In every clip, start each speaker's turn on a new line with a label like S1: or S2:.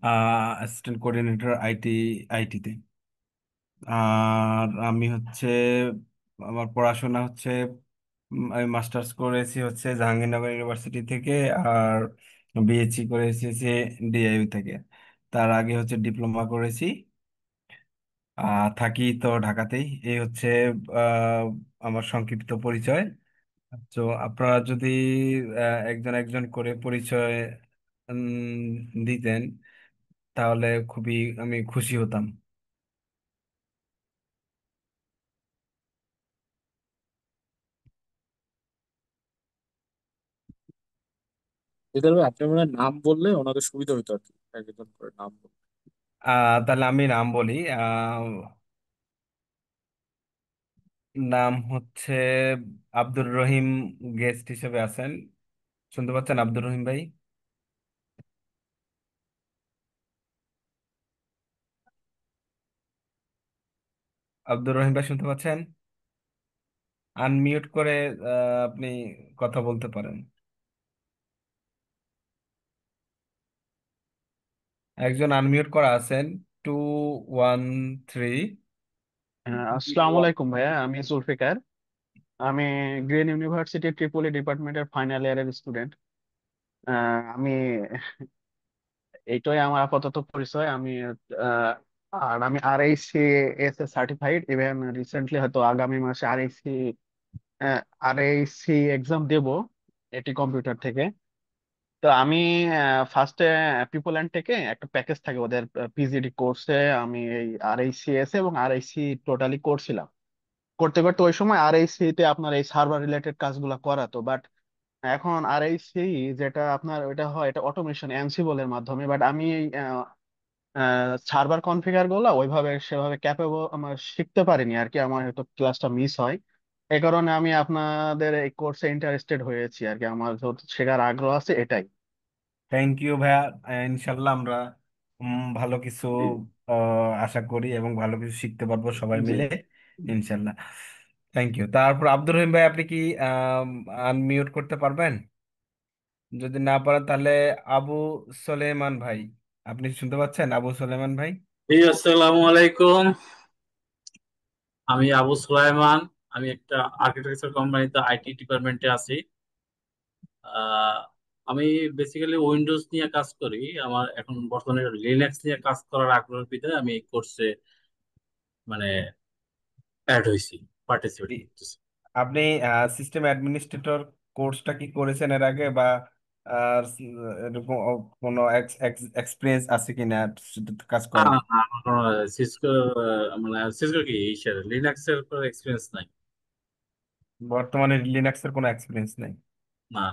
S1: Assistant coordinator আইটিতে। আর আমি হচ্ছে আমার পড়াশোনা হচ্ছে আমি মাস্টার্স করেছি হচ্ছে জাহাঙ্গীরনগর ইউনিভার্সিটি থেকে। আর বিএসসি করেছি হচ্ছে ডিআইইউ থেকে। তার আগে হচ্ছে ডিপ্লোমা করেছি। থাকি তো ঢাকাতেই। এই হচ্ছে আহ, আমার সংক্ষিপ্ত পরিচয়। তো আপনারা যদি একজন একজন করে পরিচয় দিতেন তাহলে খুবই আমি খুশি হতাম।
S2: এদের আপনি মনে হয় নাম বললে ওনাদের সুবিধা হইতো আর কি, এক একজন করে নাম বললে।
S1: তাহলে আমি নাম বলি। নাম হচ্ছে আব্দুর রহিম। গেস্ট হিসেবে আছেন, শুনতে পাচ্ছেন আব্দুর রহিম ভাই? আব্দুর রহিম ভাই শুনতে পাচ্ছেন? আনমিউট করে আপনি কথা বলতে পারেন। একজন আনমিউট করা আছেন। 213।
S2: আসসালামু আলাইকুম ভাইয়া, আমি জুলফিকার। আমি গ্রিন ইউনিভার্সিটি ট্রিপলি ডিপার্টমেন্টের ফাইনাল ইয়ারের স্টুডেন্ট। আমি এইটাই আমার আপাতত পরিচয়। আহ, আর আমি RIC S A certified. Even recently হয়তো আগামী মাসে আরআইসি এক্সাম দেব এটি কম্পিউটার থেকে। তো আমি ফার্স্টে পিপল অ্যান্ড টেকে একটা প্যাকেজ থাকে ওদের পিজিডি কোর্সে। আমি এই আরআইসিএস এবং আরআইসি টোটালি করছিলাম। করতে করতে ওই সময় আরআইসি তে আপনার এই সার্ভার রিলেটেড কাজগুলো করাতো, বাট এখন আরআইসি যেটা আপনার ওইটা হয় এটা অটোমেশন অ্যানসিবল এর মাধ্যমে। বাট আমি এই সার্ভার কনফিগার গুলো ওইভাবে সেভাবে ক্যাপেবল আমার শিখতে পারিনি আর কি, আমার হয়তো ক্লাসটা মিস হয়। এই কারণে আমি আপনাদের এই কোর্সে ইন্টারেস্টেড হয়েছি আর কি, আমার যেহেতু শেখার আগ্রহ আছে এটাই।
S1: থ্যাংক ইউ ভাইয়া। ইনশাল্লাহ আমরা ভালো কিছু আশা করি এবং ভালো কিছু শিখতে পারবো সবাই
S2: জি।
S1: মিলে, ইনশাল্লাহ। Thank you. তারপর আব্দুর রহিম ভাই, আপনি কি আনমিউট করতে পারবেন? যদি না পারেন তাহলে আবু সলেমান ভাই, আপনি শুনতে পাচ্ছেন আবু সলেমান ভাই?
S3: জি, আসসালামু আলাইকুম। আমি আবু সুলাইমান। আমি একটা আর্কিটেকচার কোম্পানিতে আইটি ডিপার্টমেন্টে আছি। আহ, আমি বেসিক্যালি উইন্ডোজ নিয়ে কাজ করি। আমার এখন বর্তমানে লিনাক্স নিয়ে কাজ করার আগ্রহের ভিতরে আমি এই কোর্সে মানে অ্যাড হয়েছি, পার্টিসিপেট
S1: ই-
S3: করতেছি।
S1: আপনি সিস্টেম অ্যাডমিনিস্ট্রেটর কোর্সটা কি করেছেন এর আগে, বা এরকম কোনো এক্সপিরিয়েন্স আছে কিনা সেটাতে কাজ
S3: না,
S1: করার?
S3: না, আমার কোনো সিসকো মানে সিসকো কি লিনাক্স এর কোনো এক্সপিরিয়েন্স নাই।
S1: বর্তমানে লিনাক্সের কোনো এক্সপিরিয়েন্স নেই?
S3: না।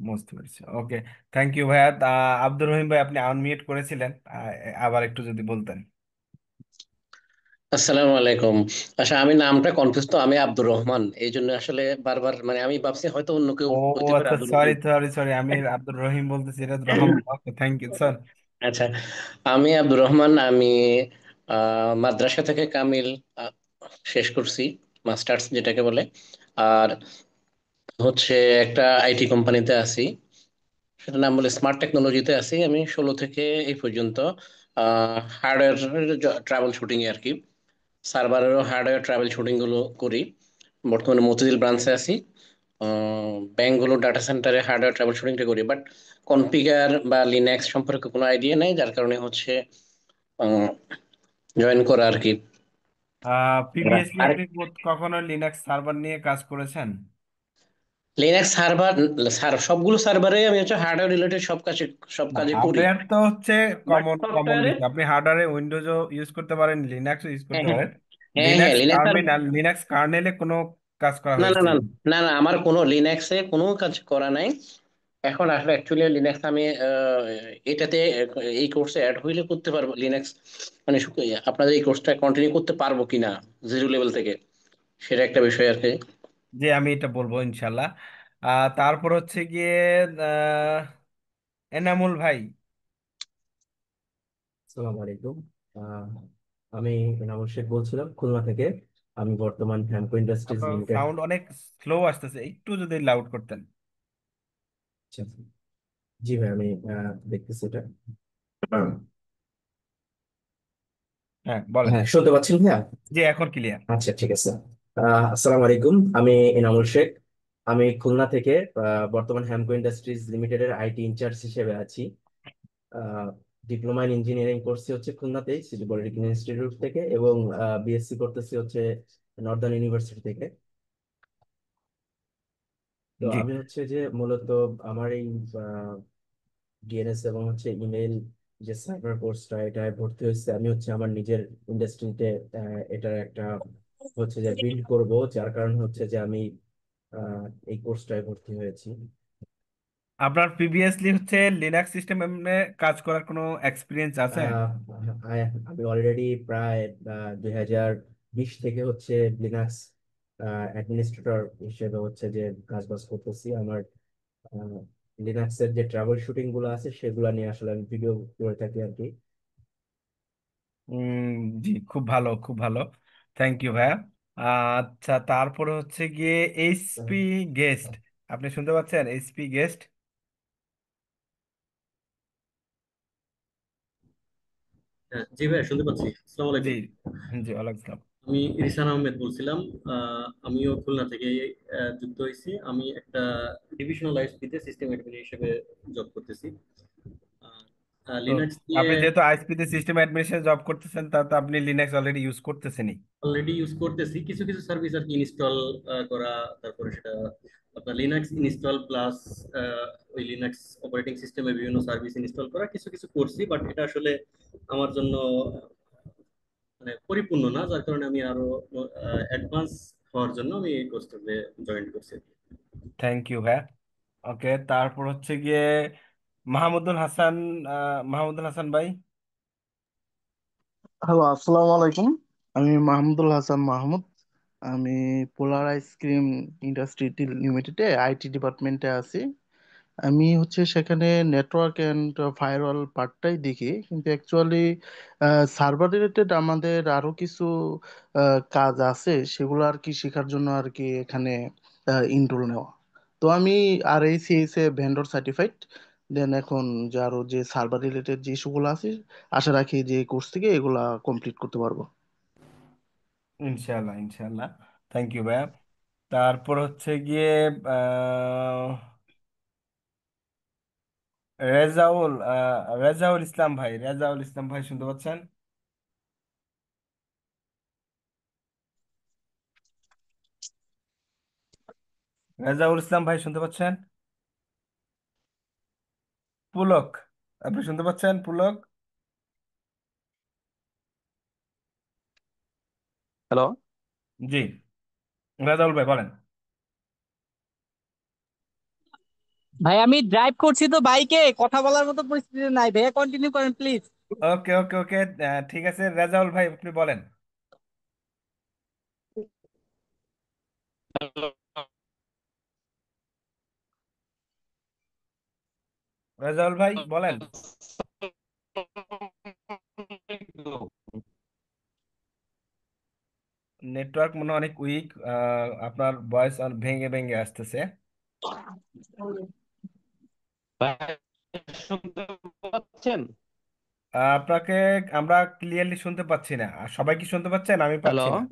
S1: বুঝতে পেরেছি, ওকে। থ্যাংক ইউ ভাইয়া। আব্দুর রহিম ভাই, আপনি আনমিউট করেছিলেন, আবার একটু যদি বলতেন।
S4: আসসালামু আলাইকুম। আচ্ছা, আমি নামটা কনফিউজ, তো আমি আব্দুর রহমান, এই জন্য আসলে বারবার মানে আমি ভাবছি হয়তো অন্য কেউ
S1: ও
S4: হইতে পারে,
S1: আচ্ছা,
S4: আব্দুর
S1: সরি
S4: রহিম।
S1: সরি সরি, আমি আব্দুর রহিম বলতেছি, এটা রহমান। ওকে, থ্যাংক ইউ স্যার।
S4: আচ্ছা, আমি আব্দুর রহমান। আমি মাদ্রাসা থেকে কামিল আহ, শেষ করছি, মাস্টার্স যেটাকে বলে। আর হচ্ছে একটা আইটি কোম্পানিতে আছি, সেটার নাম বলে স্মার্ট টেকনোলজিতে আছি আমি 16 থেকে এই পর্যন্ত। হার্ডওয়্যার ট্রাভেল শুটিং এ আর কি, সার্ভারেরও হার্ডওয়্যার ট্রাভেল শুটিং গুলো করি। বর্তমানে মতিঝিল ব্রাঞ্চে আছি। ব্যাংকগুলো ডাটা সেন্টারে হার্ডওয়্যার ট্রাবল শুটিংটা করি, বাট কনফিগার বা লিনাক্স সম্পর্কে কোনো আইডিয়া নেই, যার কারণে হচ্ছে জয়েন করা আর কি।
S1: প্রিভিয়াসলি
S4: আর
S1: আপনি কখনো লিনাক্স সার্ভার নিয়ে কাজ করেছেন?
S4: লিনাক্স সার্ভার, সবগুলো সার্ভারে আমি হচ্ছে হার্ডওয়্যার রিলেটেড সব
S1: না,
S4: কাজে করি।
S1: হার্ডওয়্যার তো হচ্ছে
S4: বাট
S1: কমন কমন
S4: সফটওয়্যারে,
S1: বিষয়। আপনি হার্ডওয়্যারে উইন্ডোজও ইউজ করতে পারেন, লিনাক্সও ইউজ
S4: হ্যাঁ
S1: করতে
S4: হ্যাঁ
S1: পারেন।
S4: হ্যাঁ হ্যাঁ
S1: লিনাক্স
S4: লিনাক্স আর
S1: টার্মিনাল, লিনাক্স কার্নেলে কোনো কাজ করা
S4: না না
S1: হয়েছে?
S4: না না না, আমার কোনো লিনাক্সে কোনো কাজ করা নাই। এখন আসলে অ্যাকচুয়ালি লিনাক্স আমি এটাতে এই কোর্সে অ্যাড হইলে করতে পারবো লিনাক্স, মানে আপনাদের এই কোর্সটা কন্টিনিউ করতে পারবো কিনা জিরো লেভেল থেকে, সেটা একটা বিষয় আর কি।
S1: যে আমি এটা বলবো ইনশাল্লাহ। তারপর হচ্ছে গিয়ে আহ, এনামুল ভাই।
S5: আসসালামু আলাইকুম। আহ, আমি এনামুল শেখ বলছিলাম খুলনা থেকে। আমি বর্তমান হ্যামকো ইন্ডাস্ট্রিজ
S1: আপনার
S5: লিমিটেড।
S1: সাউন্ড অনেক স্লো আসতেছে, একটু যদি লাউড করতেন।
S5: জি ভাই, আমি দেখতেছি এটা।
S1: হ্যাঁ বলেন।
S5: হ্যাঁ, শুনতে পাচ্ছেন ভাইয়া?
S1: জি এখন ক্লিয়ার।
S5: আচ্ছা, ঠিক আছে। আসসালামু আলাইকুম, আমি এনামুল শেখ। আমি খুলনা থেকে বর্তমান হ্যামকো ইন্ডাস্ট্রিজ লিমিটেডের আইটি ইনচার্জ হিসেবে আছি। ডিপ্লোমা ইন ইঞ্জিনিয়ারিং করছি হচ্ছে খুলনাতেই সিটি পলিটেকনিক ইনস্টিটিউট থেকে, এবং বিএসসি করতেছি হচ্ছে নর্দার্ন ইউনিভার্সিটি থেকে। তো
S1: জি
S5: আমি হচ্ছে যে মূলত আমার এই ডিএনএস এবং হচ্ছে ইমেল যে সাইবার কোর্সটা, এটা ভর্তি হয়েছে আমি হচ্ছে আমার নিজের ইন্ডাস্ট্রিতে এটার একটা হচ্ছে যে বিল্ড করব, যার কারণ হচ্ছে যে আমি এই কোর্সটায় ভর্তি হয়েছি।
S1: আপনার প্রিভিয়াসলি হচ্ছে লিনাক্স সিস্টেম কাজ করার কোনো এক্সপিরিয়েন্স আছে?
S5: আহ, আমি অলরেডি প্রায় 2020 থেকে হচ্ছে লিনাক্স অ্যাডমিনিস্ট্রেটর হিসেবে হচ্ছে যে কাজ বাজ করতেছি। আমার লিনাক্সের যে ট্রাবল শুটিং গুলো আছে সেগুলো নিয়ে আসলে আমি ভিডিও করে থাকি আর কি।
S1: উম, জি খুব ভালো, খুব ভালো। থ্যাংক ইউ ভাইয়া। আচ্ছা, তারপরে হচ্ছে গিয়ে এইচপি গেস্ট, আপনি শুনতে পাচ্ছেন? HP guest.
S6: হ্যাঁ, জি ভাই শুনতে পাচ্ছি। আসসালামু
S1: জি
S6: আলাইকুম।
S1: জি, ওয়ালাইকুম আসসালাম।
S6: আমি ইহসান আহমেদ বলছিলাম। আমিও খুলনা থেকে যুক্ত হয়েছি। আমি একটা ডিভিশনাল আইএসপিতে সিস্টেম অ্যাডমিন হিসেবে জব করতেছি।
S1: তো
S6: লিনাক্স দিয়ে
S1: আপনি যেহেতু আইএসপি তে সিস্টেম অ্যাডমিনিস্ট্রেশন জব করতেছেন, তা তো আপনি লিনাক্স অলরেডি ইউজ করতেছেনই।
S6: অলরেডি ইউজ করতেছি, কিছু কিছু সার্ভিস আর কি ইনস্টল করা, তারপরে সেটা আপনার লিনাক্স ইনস্টল প্লাস ওই লিনাক্স অপারেটিং সিস্টেমে বিভিন্ন সার্ভিস ইনস্টল করা কিছু কিছু করছি, বাট এটা আসলে আমার জন্য মানে পরিপূর্ণ না, যার কারণে আমি আরো অ্যাডভান্স হওয়ার জন্য আমি এই কোর্সটাতে জয়েন করছি।
S1: থ্যাংক ইউ ভাইয়া। ওকে, তারপর হচ্ছে গিয়ে মাহমুদুল হাসান, মাহমুদুল হাসান ভাই।
S7: হ্যালো, আসসালামু আলাইকুম। আমি মাহমুদুল হাসান মাহমুদ। আমি পোলার আইসক্রিম ইন্ডাস্ট্রি লিমিটেডে আইটি ডিপার্টমেন্টে আছি। আমি হচ্ছে সেখানে নেটওয়ার্ক অ্যান্ড ফায়ারওয়াল পার্টটাই দেখি, কিন্তু অ্যাকচুয়ালি সার্ভার রিলেটেড আমাদের আরো কিছু কাজ আছে, সেগুলো আর কি শেখার জন্য আর কি এখানে ইনরোল নেওয়া। তো আমি আর এই সিএস এ ভেন্ডর সার্টিফাইড। দেন এখন যে আরো যে সার্ভার রিলেটেড যে ইস্যুগুলো আছে, আশা রাখি যে কোর্স থেকে এগুলা কমপ্লিট করতে পারবো।
S1: ইনশাল্লাহ ইনশাল্লাহ। থ্যাংক ইউ ভাইয়া। তারপর হচ্ছে গিয়ে আহ, রেজাউল ইসলাম ভাই, রেজাউল ইসলাম ভাই শুনতে পাচ্ছেন? রেজাউল ইসলাম ভাই শুনতে পাচ্ছেন? পুলক, আপনি শুনতে পাচ্ছেন? পুলক।
S8: হ্যালো।
S1: জি, রেজাউল ভাই বলেন।
S8: ভাই আমি ড্রাইভ করছি তো বাইকে, কথা বলার মতো পরিস্থিতি নাই ভাইয়া, কন্টিনিউ করেন প্লিজ।
S1: ওকে ওকে ওকে, ঠিক আছে রেজাউল ভাই আপনি বলেন। রেজাউল ভাই বলেন। নেটওয়ার্ক মনে হয় অনেক উইক, আপনার ভয়েস ভেঙে ভেঙে আসতেছে।
S8: ভাই শুনতে পাচ্ছেন?
S1: আপনাকে আমরা ক্লিয়ারলি শুনতে পাচ্ছি না। আর সবাই কি শুনতে পাচ্ছেন? আমি
S8: হ্যালো।
S1: পাচ্ছি না।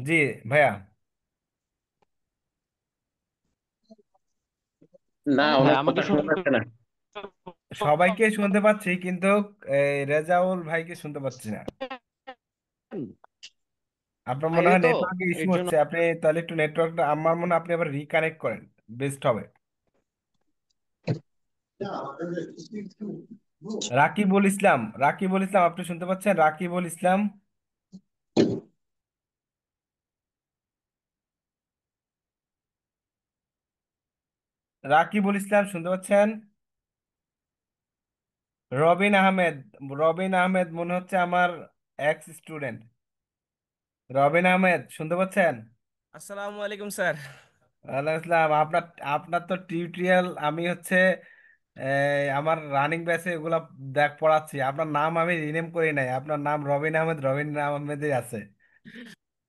S1: জি ভাইয়া।
S4: না,
S8: হ্যাঁ,
S4: ওনার কথা
S8: আমাকে
S4: শোনা
S8: শুনতে
S4: যাচ্ছে না।
S1: সবাইকে শুনতে পাচ্ছি, কিন্তু রেজাউল ভাইকে শুনতে পাচ্ছি না।
S8: পাচ্ছেন?
S1: আপনার মনে
S8: বাইরে
S1: হয়
S8: তো,
S1: নেটওয়ার্কে ইস্যু
S8: এর জন্য।
S1: হচ্ছে, আপনি তাহলে একটু নেটওয়ার্কটা, আমার মনে হয় আপনি আবার রিকানেক্ট করেন, বেস্ট হবে। রাকিবুল ইসলাম, রাকিবুল ইসলাম আপনি শুনতে পাচ্ছেন? রাকিবুল ইসলাম, রাকিবুল ইসলাম শুনতে পাচ্ছেন? রবিন আহমেদ, রবিন আহমেদ মনে হচ্ছে আমার এক্স স্টুডেন্ট। রবিন আহমেদ শুনতে পাচ্ছেন?
S9: আসসালামু আলাইকুম স্যার।
S1: ওয়ালাইকুম আসসালাম। আপনার আপনার তো টিউটোরিয়াল আমি হচ্ছে আমার রানিং ব্যাচে এগুলা দেখ পড়াচ্ছি। আপনার নাম আমি রিনেম করি নাই, আপনার নাম রবিন আহমেদ, রবিন আহমেদই আছে।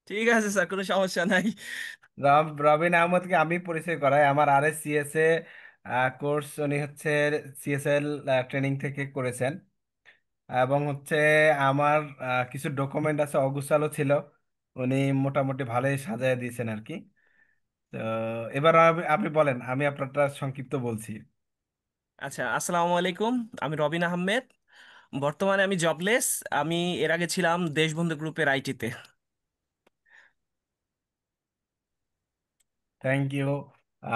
S9: ঠিক আছে স্যার, কোনো সমস্যা নাই।
S1: রবিন আহমেদকে আমি পরিচয় করাই, আমার আর এস সিএসএ কোর্স উনি হচ্ছে সিএসএল ট্রেনিং থেকে করেছেন। এবং হচ্ছে আমার কিছু ডকুমেন্ট আছে অগুছালো ছিল, উনি মোটামুটি ভালোই সাজায় দিয়েছেন আর কি। তো এবার আপনি বলেন, আমি আপনারটা সংক্ষিপ্ত বলছি।
S9: আচ্ছা, আসসালামু আলাইকুম। আমি রবিন আহমেদ। বর্তমানে আমি জবলেস। আমি এর আগে ছিলাম দেশবন্ধু গ্রুপের আইটিতে।
S1: Thank you.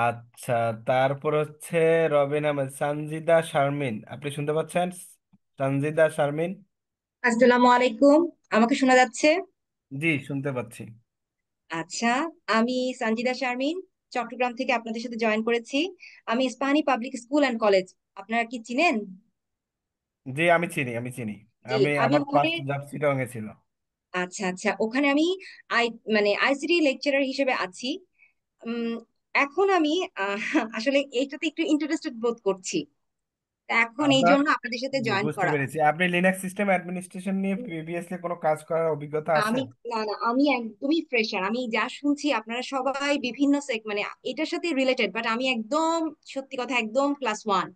S1: আচ্ছা, তারপর হচ্ছে রবিন আহমেদ, সঞ্জিদা শারমিন, আপনি শুনতে পাচ্ছেন? সঞ্জিদা শারমিন।
S10: আসসালামু আলাইকুম। আমাকে শোনা যাচ্ছে?
S1: জি, শুনতে পাচ্ছি।
S10: আচ্ছা, আমি সঞ্জিদা শারমিন, চট্টগ্রাম থেকে আপনাদের সাথে জয়েন করেছি। আমি Ispahani public school and college, আপনারা কি চিনেন?
S1: জি, আমি চিনি, আমি চিনি।
S10: জি, আমি
S1: আমার
S10: ওখানে।
S1: ফার্স্ট জব চিটাগাং এ ছিল।
S10: আচ্ছা আচ্ছা, ওখানে আমি আই মানে আইসিটি লেকচারার হিসেবে আছি। উম, এখন আমি আহ, আসলে এইটাতে একটু ইন্টারেস্টেড বোধ করছি। তা এখন এই
S1: আপনার,
S10: জন্য আপনাদের সাথে
S1: জি,
S10: জয়েন
S1: বুঝতে
S10: করা।
S1: পেরেছি। আপনি লিনাক্স সিস্টেম অ্যাডমিনিস্ট্রেশন নিয়ে প্রিভিয়াসলি কোনো কাজ করার অভিজ্ঞতা আছে?
S10: আমি না না, আমি একদমই ফ্রেশার। আমি যা শুনছি আপনারা সবাই বিভিন্ন এটার সাথে রিলেটেড, বাট আমি একদম, সত্যি কথা, একদম ক্লাস 1।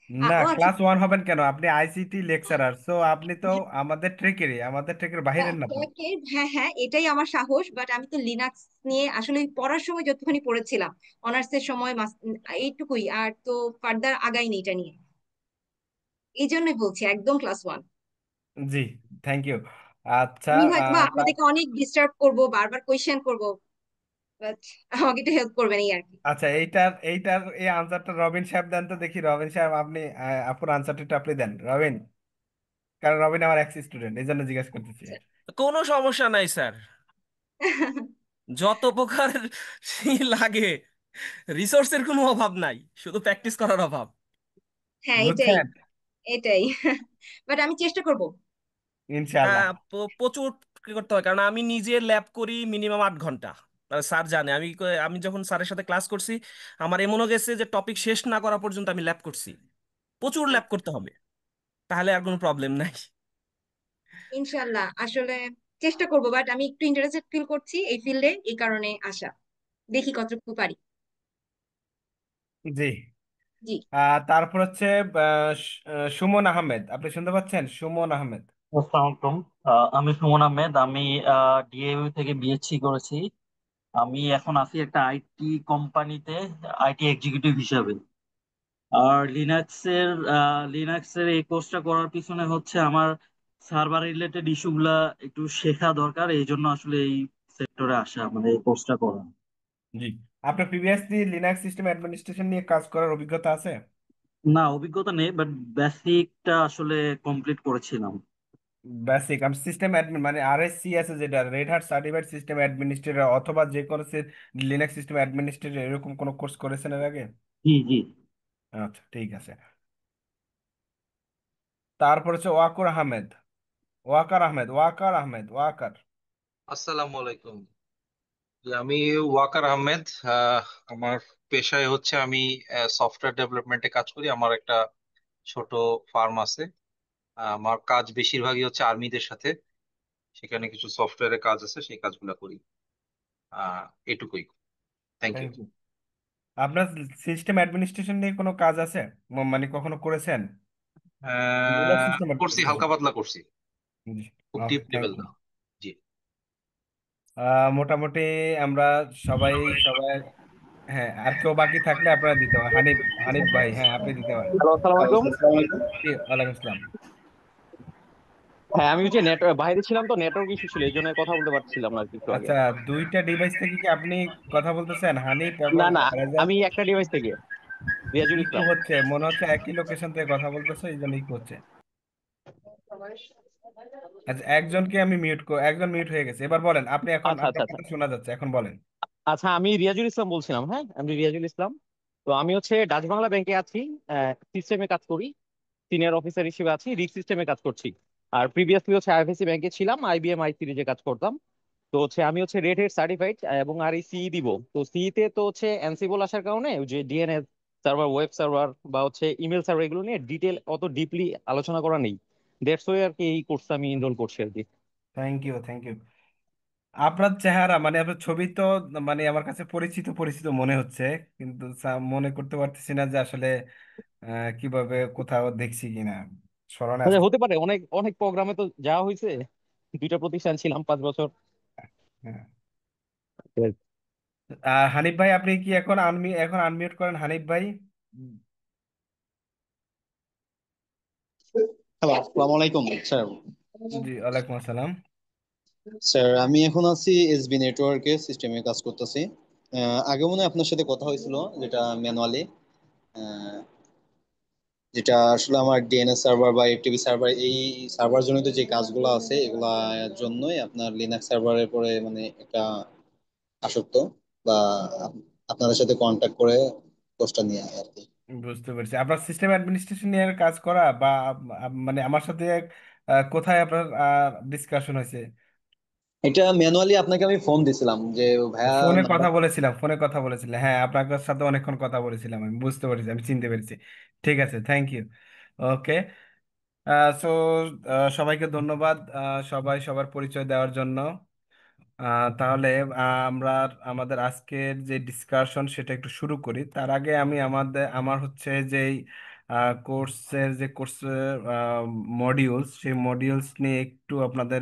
S1: না,
S10: ও আচ্ছা।
S1: ক্লাস ওয়ান হবেন কেন? আপনি আইসিটি লেকচারার, সো আপনি তো আমাদের ট্রেকের বাহিরের না তো।
S10: হ্যাঁ হ্যাঁ, এটাই আমার সাহস। বাট আমি তো লিনাক্স নিয়ে আসলে পড়ার সময় যতখানি পড়েছিলাম, অনার্সের সময় এইটুকুই, আর তো ফার্দার আগাইনি এটা নিয়ে। এই জন্যই বলছি একদম ক্লাস 1।
S1: G, thank you. আচ্ছা,
S10: আমি হয়তোবা আপনাদেরকে অনেক ডিস্টার্ব করব, বারবার কোয়েশ্চেন করব, বাট আমাকে একটু হেল্প করবেন এই আর কি।
S1: আচ্ছা, এইটার এই আনসারটা রবিন সাহেব দেন তো দেখি। রবিন সাহেব, আপনি আপুর আনসারটা আপনি দেন রবিন, কারণ রবিন আমার এক্স স্টুডেন্ট, এই জন্য জিজ্ঞেস করতেছি।
S10: আচ্ছা।
S9: কোনো সমস্যা নাই স্যার, যত প্রকার লাগে, রিসোর্সের কোনো অভাব নাই, শুধু প্র্যাকটিস করার অভাব।
S10: হ্যাঁ, এটাই
S1: বুঝছেন?
S10: এটাই। বাট আমি চেষ্টা করব।
S1: ইনশাআল্লাহ।
S9: প্রচুর কি করতে হয়, কারণ আমি নিজে ল্যাব করি মিনিমাম 8 ঘন্টা। স্যার জানে, আমি যখন স্যারের সাথে ক্লাস করছি, আমার এমনও গেছে যে টপিক শেষ না করা পর্যন্ত আমি ল্যাব করছি। প্রচুর ল্যাব করতে হবে, তাহলে আর কোনো প্রবলেম নাই।
S10: ইনশাল্লাহ, আসলে চেষ্টা করব। বাট আমি একটু ইন্টারেস্টেড ফিল করছি এই ফিল্ডে, এই কারণে আসা। দেখি কতটুকু পারি।
S1: জি।
S10: জি।
S1: তারপর হচ্ছে সুমন আহমেদ, আপনি শুনতে পাচ্ছেন? সুমন আহমেদ।
S11: আসসালামু আলাইকুম। আমি সুমন আহমেদ। আমি ডিএইউ থেকে বিএসসি করেছি। আমি এখন আছি একটা আইটি কোম্পানিতে, আইটি এক্সিকিউটিভ হিসাবে। আর লিনাক্সের এই কোর্সটা করার পিছনে হচ্ছে আমার সার্ভার রিলেটেড ইস্যুগুলা একটু শেখা দরকার, এই জন্য আসলে এই সেক্টরে আসা, মানে এই কোর্সটা করা।
S1: জি। আপনার প্রিভিয়াসলি লিনাক্স সিস্টেম অ্যাডমিনিস্ট্রেশন নিয়ে কাজ করার অভিজ্ঞতা আছে?
S11: না, অভিজ্ঞতা নেই, বাট বেসিকটা আসলে কমপ্লিট করেছিলাম।
S1: বেসিক, আমি সিস্টেম অ্যাডমিন মানে আরএসসি আছে, যেটা Red Hat certified system administrator, অথবা যে কোনো লিনাক্স সিস্টেম অ্যাডমিনিস্ট্রেটর, এরকম কোনো কোর্স করেছেন এর আগে?
S11: জি জি।
S1: আচ্ছা, ঠিক আছে। তারপর হচ্ছে ওয়াকুর আহমেদ, ওয়াকার।
S12: আসসালামু আলাইকুম। জি, আমি ওয়াকার আহমেদ। আমার পেশায় হচ্ছে আমি সফটওয়্যার ডেভেলপমেন্টে কাজ করি। আমার একটা ছোট ফার্ম আছে। আমার কাজ বেশিরভাগই হচ্ছে আর্মিদের সাথে, সেখানে কিছু সফটওয়্যারের কাজ আছে, সেই কাজগুলো করি। আহ এটুকুই। Thank you.
S1: Thank you. আপনার সিস্টেম অ্যাডমিনিস্ট্রেশন নিয়ে কোনো কাজ আছে? মানে কখনো করেছেন? লিনাক্স সিস্টেম
S12: করছি,
S1: অ্যাডমিনিস্ট্রেশন।
S12: হালকা পাতলা করছি, খুব
S1: okay,
S12: deep
S1: thank
S12: level
S1: you.
S12: না। জি।
S1: মোটামুটি আমরা সবাই সবাই, হ্যাঁ, আর কেউ বাকি থাকলে আপনারা দিতে পারেন। হানিফ, হানিফ ভাই, হ্যাঁ, আপনি দিতে পারেন।
S8: হ্যালো, আসসালামু আলাইকুম।
S1: জি, ওয়ালাইকুম আসসালাম।
S8: হ্যাঁ, আমি হচ্ছে বাইরে ছিলাম, তো নেটওয়ার্ক ইস্যু ছিল, এই জন্য কথা বলতে পারছিলাম না আর কি একটু আগে।
S1: আচ্ছা, দুইটা ডিভাইস থেকে কি আপনি কথা বলতেছেন, হানিফ এবং
S8: না না,
S1: রেজা?
S8: আমি একটা ডিভাইস থেকে, রিয়াজুল
S1: ইকো
S8: ইসলাম।
S1: হচ্ছে, মনে হচ্ছে একই লোকেশন থেকে কথা বলতেছে, এই জন্য ইকো হচ্ছে। আচ্ছা, একজন মিউট হয়ে গেছে। এবার বলেন আপনি, এখন
S8: আচ্ছা আচ্ছা
S1: আপনার
S8: আচ্ছা।
S1: কথা শোনা যাচ্ছে, এখন বলেন।
S8: আচ্ছা, আমি রিয়াজুল ইসলাম বলছিলাম। হ্যাঁ, আমি রিয়াজুল ইসলাম। তো আমি হচ্ছে ডাচ বাংলা ব্যাংকে আছি, সিস্টেমে কাজ করি, সিনিয়র অফিসার হিসেবে আছি, রিক সিস্টেমে কাজ করছি। আর প্রিভিয়াসলি হচ্ছে আইএফএসসি ব্যাংকে ছিলাম, আইবিএম আই সিরিজে কাজ করতাম। তো হচ্ছে আমি হচ্ছে রেড হেড সার্টিফাইড, এবং আর এই সি দিব। তো সি তে তো হচ্ছে অ্যানসিবল আসার কারণে ওই যে ডিএনএস সার্ভার, ওয়েব সার্ভার বা হচ্ছে ইমেল সার্ভার, এগুলো নিয়ে ডিটেল অত ডিপলি আলোচনা করা নেই। দ্যাটস ওয়াই আর কি এই কোর্সে আমি এনরোল করছি আর কি।
S1: Thank you, thank you. আপনার চেহারা মানে আপনার ছবি তো মানে আমার কাছে পরিচিত পরিচিত মনে হচ্ছে, কিন্তু মনে করতে পারতেছি না যে আসলে কিভাবে কোথাও দেখছি কিনা। স্মরণে
S8: আচ্ছা,
S1: আসছে?
S8: হতে পারে, অনেক অনেক প্রোগ্রামে তো যাওয়া হয়েছে, দুইটা প্রতিষ্ঠান ছিলাম 5 বছর।
S1: হ্যাঁ। হানিফ ভাই, আপনি কি এখন আনমিউট করেন হানিফ ভাই।
S13: হ্যালো, আসসালামু আলাইকুম স্যার।
S1: জি, ওয়ালাইকুম আসসালাম।
S13: স্যার আমি এখন আছি এসবি নেটওয়ার্কে, সিস্টেমে কাজ করতেছি। আগে মনে হয় আপনার সাথে কথা হয়েছিল, যেটা ম্যানুয়ালি, যেটা আসলে আমার ডিএনএস সার্ভার বা এফটিপি সার্ভার, এই সার্ভার জনিত যে কাজগুলো আছে এগুলার জন্যই আপনার লিনাক্স সার্ভারের পরে মানে একটা আসক্ত, বা আপ- আপনাদের সাথে কন্ট্যাক্ট করে কোর্সটা নিয়ে আর কি।
S1: বুঝতে পেরেছি, আপনার সিস্টেম অ্যাডমিনিস্ট্রেশন নিয়ে কাজ করা বা মানে আমার সাথে কোথায় আপনার ডিসকাশন হয়েছে?
S13: এটা ম্যানুয়ালি আপনাকে আমি ফোন দিছিলাম যে ভাইয়া নাম্বার।
S1: ফোনে কথা বলেছিলাম, হ্যাঁ, আপনার সাথে অনেকক্ষণ কথা বলেছিলাম, আমি বুঝতে পেরেছি, আমি চিনতে পেরেছি। ঠিক আছে, থ্যাংক ইউ। ওকে। সো সবাইকে ধন্যবাদ, সবাই সবার পরিচয় দেওয়ার জন্য। তাহলে আমরা আমাদের আজকের যে ডিসকাশন সেটা একটু শুরু করি। তার আগে আমি আমার হচ্ছে যে কোর্সের মডিউলস, সেই মডিউলস নিয়ে একটু আপনাদের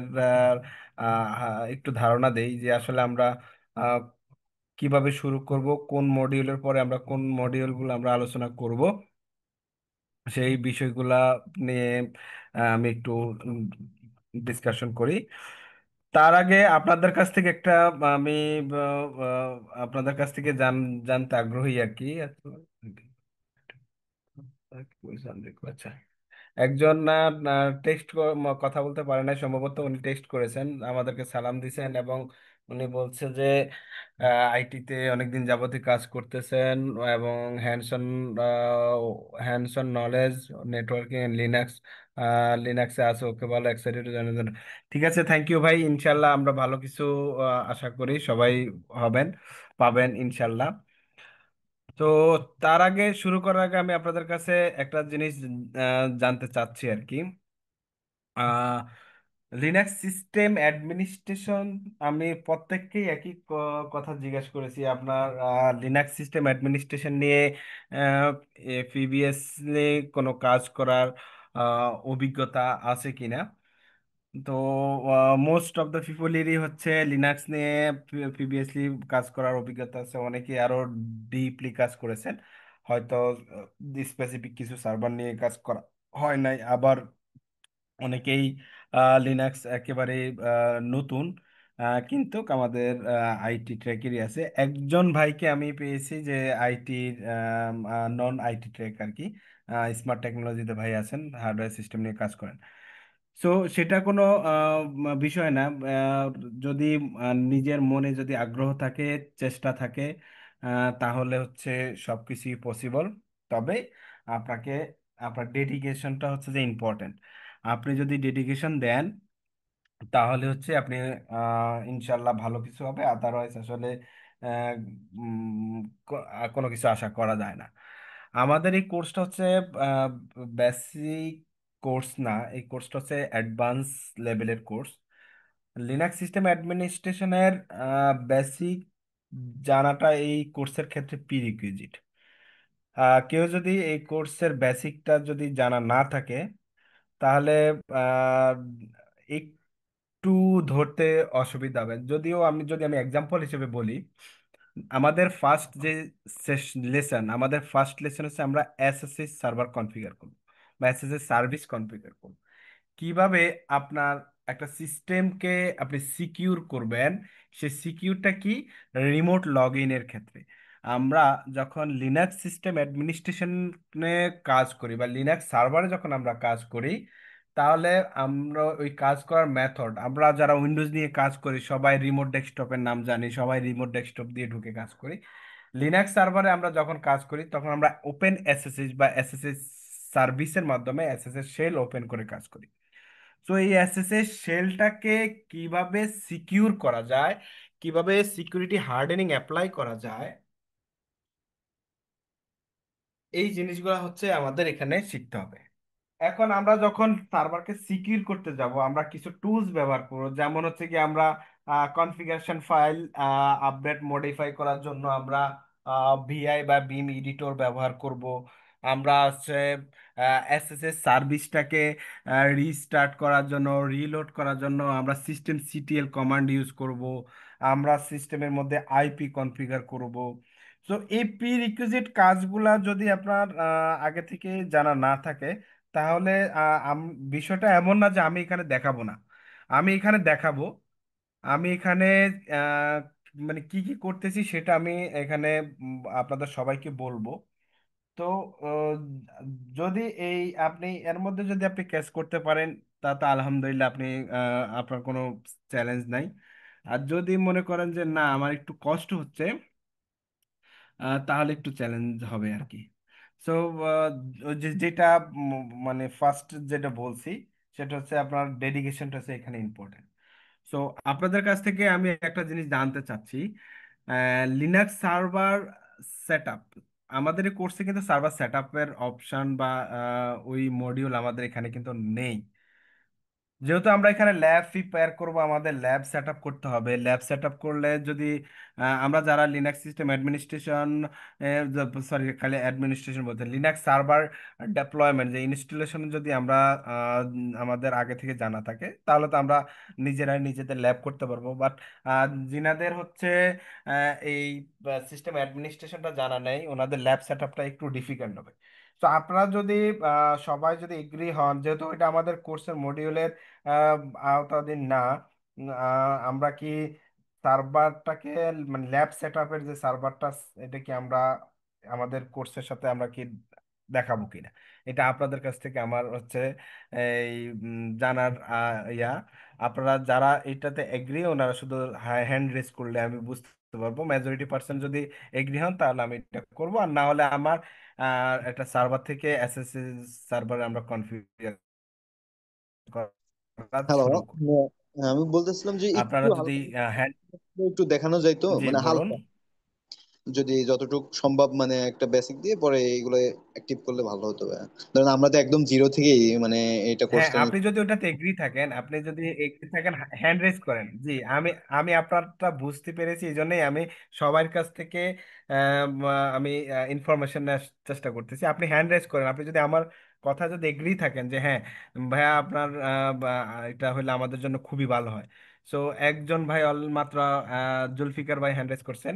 S1: একটু ধারণা দেই যে আসলে আমরা আহ, কিভাবে শুরু করব, কোন মডিউলের পরে আমরা কোন মডিউলগুলো আমরা আলোচনা করব, সেই বিষয়গুলা নিয়ে আমি একটু ডিসকাশন করি। তার আগে আপনাদের কাছ থেকে একটা আমি আপনাদের কাছ থেকে জানতে আগ্রহী আর কি। আচ্ছা, একজন টেক্সট কথা বলতে পারে না, সম্ভবত উনি টেক্সট করেছেন, আমাদেরকে সালাম দিছেন এবং উনি বলছে যে আইটিতে অনেকদিন যাবতীয় কাজ করতেছেন এবং hands on knowledge networking and লিনাক্সে আছে, ওকে ভালো এক্সাইটেড জানার জন্য। ঠিক আছে, থ্যাংক ইউ ভাই, ইনশাল্লাহ আমরা ভালো কিছু আশা করি সবাই হবেন, পাবেন ইনশাল্লাহ। তো তার আগে, শুরু করার আগে আমি আপনাদের কাছে একটা জিনিস জানতে চাচ্ছি আর কি। লিনাক্স সিস্টেম অ্যাডমিনিস্ট্রেশন, আমি প্রত্যেককেই একই কথা জিজ্ঞেস করেছি, আপনার লিনাক্স সিস্টেম অ্যাডমিনিস্ট্রেশন নিয়ে প্রিভিয়াসলি কোনো কাজ করার অভিজ্ঞতা আছে কিনা। তো মোস্ট অফ দ্য পিপলেরই হচ্ছে লিনাক্স নিয়ে প্রিভিয়াসলি কাজ করার অভিজ্ঞতা আছে, অনেকে আরো ডিপলি কাজ করেছেন, হয়তো স্পেসিফিক কিছু সার্ভার নিয়ে কাজ করা হয় নাই, আবার অনেকেই লিনাক্স একেবারে নতুন, কিন্তু আমাদের আইটি ট্র্যাকেরই আছে। একজন ভাইকে আমি পেয়েছি যে আইটি নন আইটি ট্র্যাক আর কি, স্মার্ট টেকনোলজিতে ভাই আছেন, হার্ডওয়্যার সিস্টেম নিয়ে কাজ করেন। সো সেটা কোনো বিষয় না, যদি নিজের মনে যদি আগ্রহ থাকে, চেষ্টা থাকে, তাহলে হচ্ছে সবকিছুই পসিবল। তবে আপনাকে, আপনার ডেডিকেশনটা হচ্ছে যে ইম্পর্টেন্ট। আপনি যদি ডেডিকেশন দেন তাহলে হচ্ছে আপনি ইনশাল্লাহ ভালো কিছু হবে, আদারওয়াইজ আসলে আহ, কোনো কিছু আশা করা যায় না। আমাদের এই কোর্সটা হচ্ছে বেসিক কোর্স না, এই কোর্সটা হচ্ছে অ্যাডভান্স লেভেলের কোর্স। লিনাক্স সিস্টেম অ্যাডমিনিস্ট্রেশনের বেসিক জানাটা এই কোর্সের ক্ষেত্রে প্রিরিকুইজিট। কেউ যদি এই কোর্সের বেসিকটা যদি জানা না থাকে তাহলে আহ, একটু ধরতে অসুবিধা হবে। যদিও যদি আমি এক্সাম্পল হিসেবে বলি, আমাদের ফার্স্ট লেসন হচ্ছে আমরা এসএসএস সার্ভার কনফিগার করব বা এসএসএস সার্ভিস কনফিগার করব, কিভাবে আপনার একটা সিস্টেমকে আপনি সিকিউর করবেন। সেই সিকিউরটা কি? রিমোট লগ ইনের ক্ষেত্রে আমরা যখন লিনাক্স সিস্টেম অ্যাডমিনিস্ট্রেশনে কাজ করি বা লিনাক্স সার্ভারে যখন আমরা কাজ করি, তাহলে আমরা ওই কাজ করার মেথড, আমরা যারা উইন্ডোজ নিয়ে কাজ করি সবাই রিমোট ডেস্কটপের নাম জানি, সবাই রিমোট ডেস্কটপ দিয়ে ঢুকে কাজ করি। লিনাক্স সার্ভারে আমরা যখন কাজ করি তখন আমরা ওপেন এসএসএস বা এসএসএস সার্ভিসের মাধ্যমে এসএসএস শেল ওপেন করে কাজ করি। তো এই এসএসএস শেলটাকে কিভাবে সিকিউর করা যায়, কিভাবে সিকিউরিটি হার্ডেনিং অ্যাপ্লাই করা যায়, এই জিনিসগুলো হচ্ছে আমাদের এখানে শিখতে হবে। এখন আমরা যখন সার্ভারকে সিকিউর করতে যাব, আমরা কিছু টুলস ব্যবহার করব, যেমন হচ্ছে কি আমরা কনফিগারেশন ফাইল আপডেট মডিফাই করার জন্য আমরা ভিআই বা বিম এডিটর ব্যবহার করব। আমরা হচ্ছে এসএসএস সার্ভিসটাকে রিস্টার্ট করার জন্য, রিলোড করার জন্য আমরা সিস্টেম সিটিএল কমান্ড ইউজ করব। আমরা সিস্টেমের মধ্যে আইপি কনফিগার করব। তো এই প্রি রিকুইজিট কাজগুলা যদি আপনার আগে থেকে জানা না থাকে, তাহলে বিষয়টা এমন না যে আমি এখানে দেখাবো না, আমি এখানে দেখাবো। আমি এখানে আহ, মানে কি কি করতেছি সেটা আমি এখানে আপনাদের সবাইকে বলবো। তো আহ, যদি এই আপনি এর মধ্যে যদি আপনি ক্যাচ করতে পারেন, তা তো আলহামদুলিল্লাহ, আপনি আপনার কোনো চ্যালেঞ্জ নাই। আর যদি মনে করেন যে না আমার একটু কষ্ট হচ্ছে, তাহলে একটু চ্যালেঞ্জ হবে আর কি। সো যেটা মানে ফার্স্ট যেটা বলছি, সেটা হচ্ছে আপনার ডেডিকেশনটা হচ্ছে এখানে ইম্পর্টেন্ট। সো আপনাদের কাছ থেকে আমি একটা জিনিস জানতে চাচ্ছি, লিনাক্স সার্ভার সেট আপ। আমাদের এই কোর্সে কিন্তু সার্ভার সেট আপের অপশন বা ওই মডিউল আমাদের এখানে কিন্তু নেই। যেহেতু আমরা এখানে ল্যাব প্রিপেয়ার করব, আমাদের ল্যাব সেট আপ করতে হবে। ল্যাব সেট আপ করলে যদি আমরা যারা লিনাক্স সিস্টেম অ্যাডমিনিস্ট্রেশন, সরি খালি অ্যাডমিনিস্ট্রেশন বলতে, লিনাক্স সার্ভার ডেপ্লয়মেন্ট যে ইনস্টলেশন যদি আমরা আমাদের আগে থেকে জানা থাকে, তাহলে তো আমরা নিজেরাই নিজেদের ল্যাব করতে পারবো। বাট যিনাদের হচ্ছে এই সিস্টেম অ্যাডমিনিস্ট্রেশনটা জানা নেই, ওনাদের ল্যাব সেট আপটা একটু ডিফিকাল্ট হবে। তো আপনারা যদি সবাই যদি এগ্রি হন, যেহেতু এটা আমাদের কোর্সের মডিউলের আহ, আওতাধীন না, আমরা কি সার্ভারটাকে মানে ল্যাব সেট আপের যে সার্ভারটা, এটা কি আমরা আমাদের কোর্সের সাথে আমরা কি দেখাবো কিনা, এটা আপনাদের কাছ থেকে আমার হচ্ছে এই জানার ইয়া। আপনারা যারা এটাতে এগ্রি, ওনারা শুধু হ্যান্ড রেজ করলে আমি বুঝতে পারবো। মেজরিটি পার্সেন্ট যদি এগ্রি হন, তাহলে আমি এটা করবো। আর না হলে আমার একটা সার্ভার থেকে এসএসসি সার্ভার আমরা কনফিগার করা
S13: হ্যালো,
S1: শুরু করব।
S13: আমি বলতেছিলাম যে একটু
S1: আপনারা যদি
S13: হালকা
S1: হ্যান্ড,
S13: একটু দেখানো যায় তো,
S1: জি
S13: মানে
S1: বলুন।
S13: হালকা, যদি যতটুকু সম্ভব মানে একটা বেসিক দিয়ে পরে এগুলো অ্যাক্টিভ করলে ভালো হতো ভাইয়া। ধরেন আমরা তো একদম জিরো থেকেই মানে এটা
S1: হ্যাঁ,
S13: কোর্সটা
S1: আপনি যদি ওটাতে এগ্রি থাকেন, আপনি যদি এগ্রি থাকেন, হ্যান্ড রেজ করেন। জি, আমি আমি আপনারটা বুঝতে পেরেছি, এই জন্যই আমি সবার কাছ থেকে আমি ইনফরমেশন নেওয়ার চেষ্টা করতেছি। আপনি হ্যান্ড রেজ করেন, আপনি যদি আমার কথা যদি এগ্রি থাকেন যে হ্যাঁ ভাইয়া আপনার এটা হলে আমাদের জন্য খুবই ভালো হয়। সো একজন ভাই মাত্র জুলফিকার ভাই হ্যান্ড রেজ করছেন,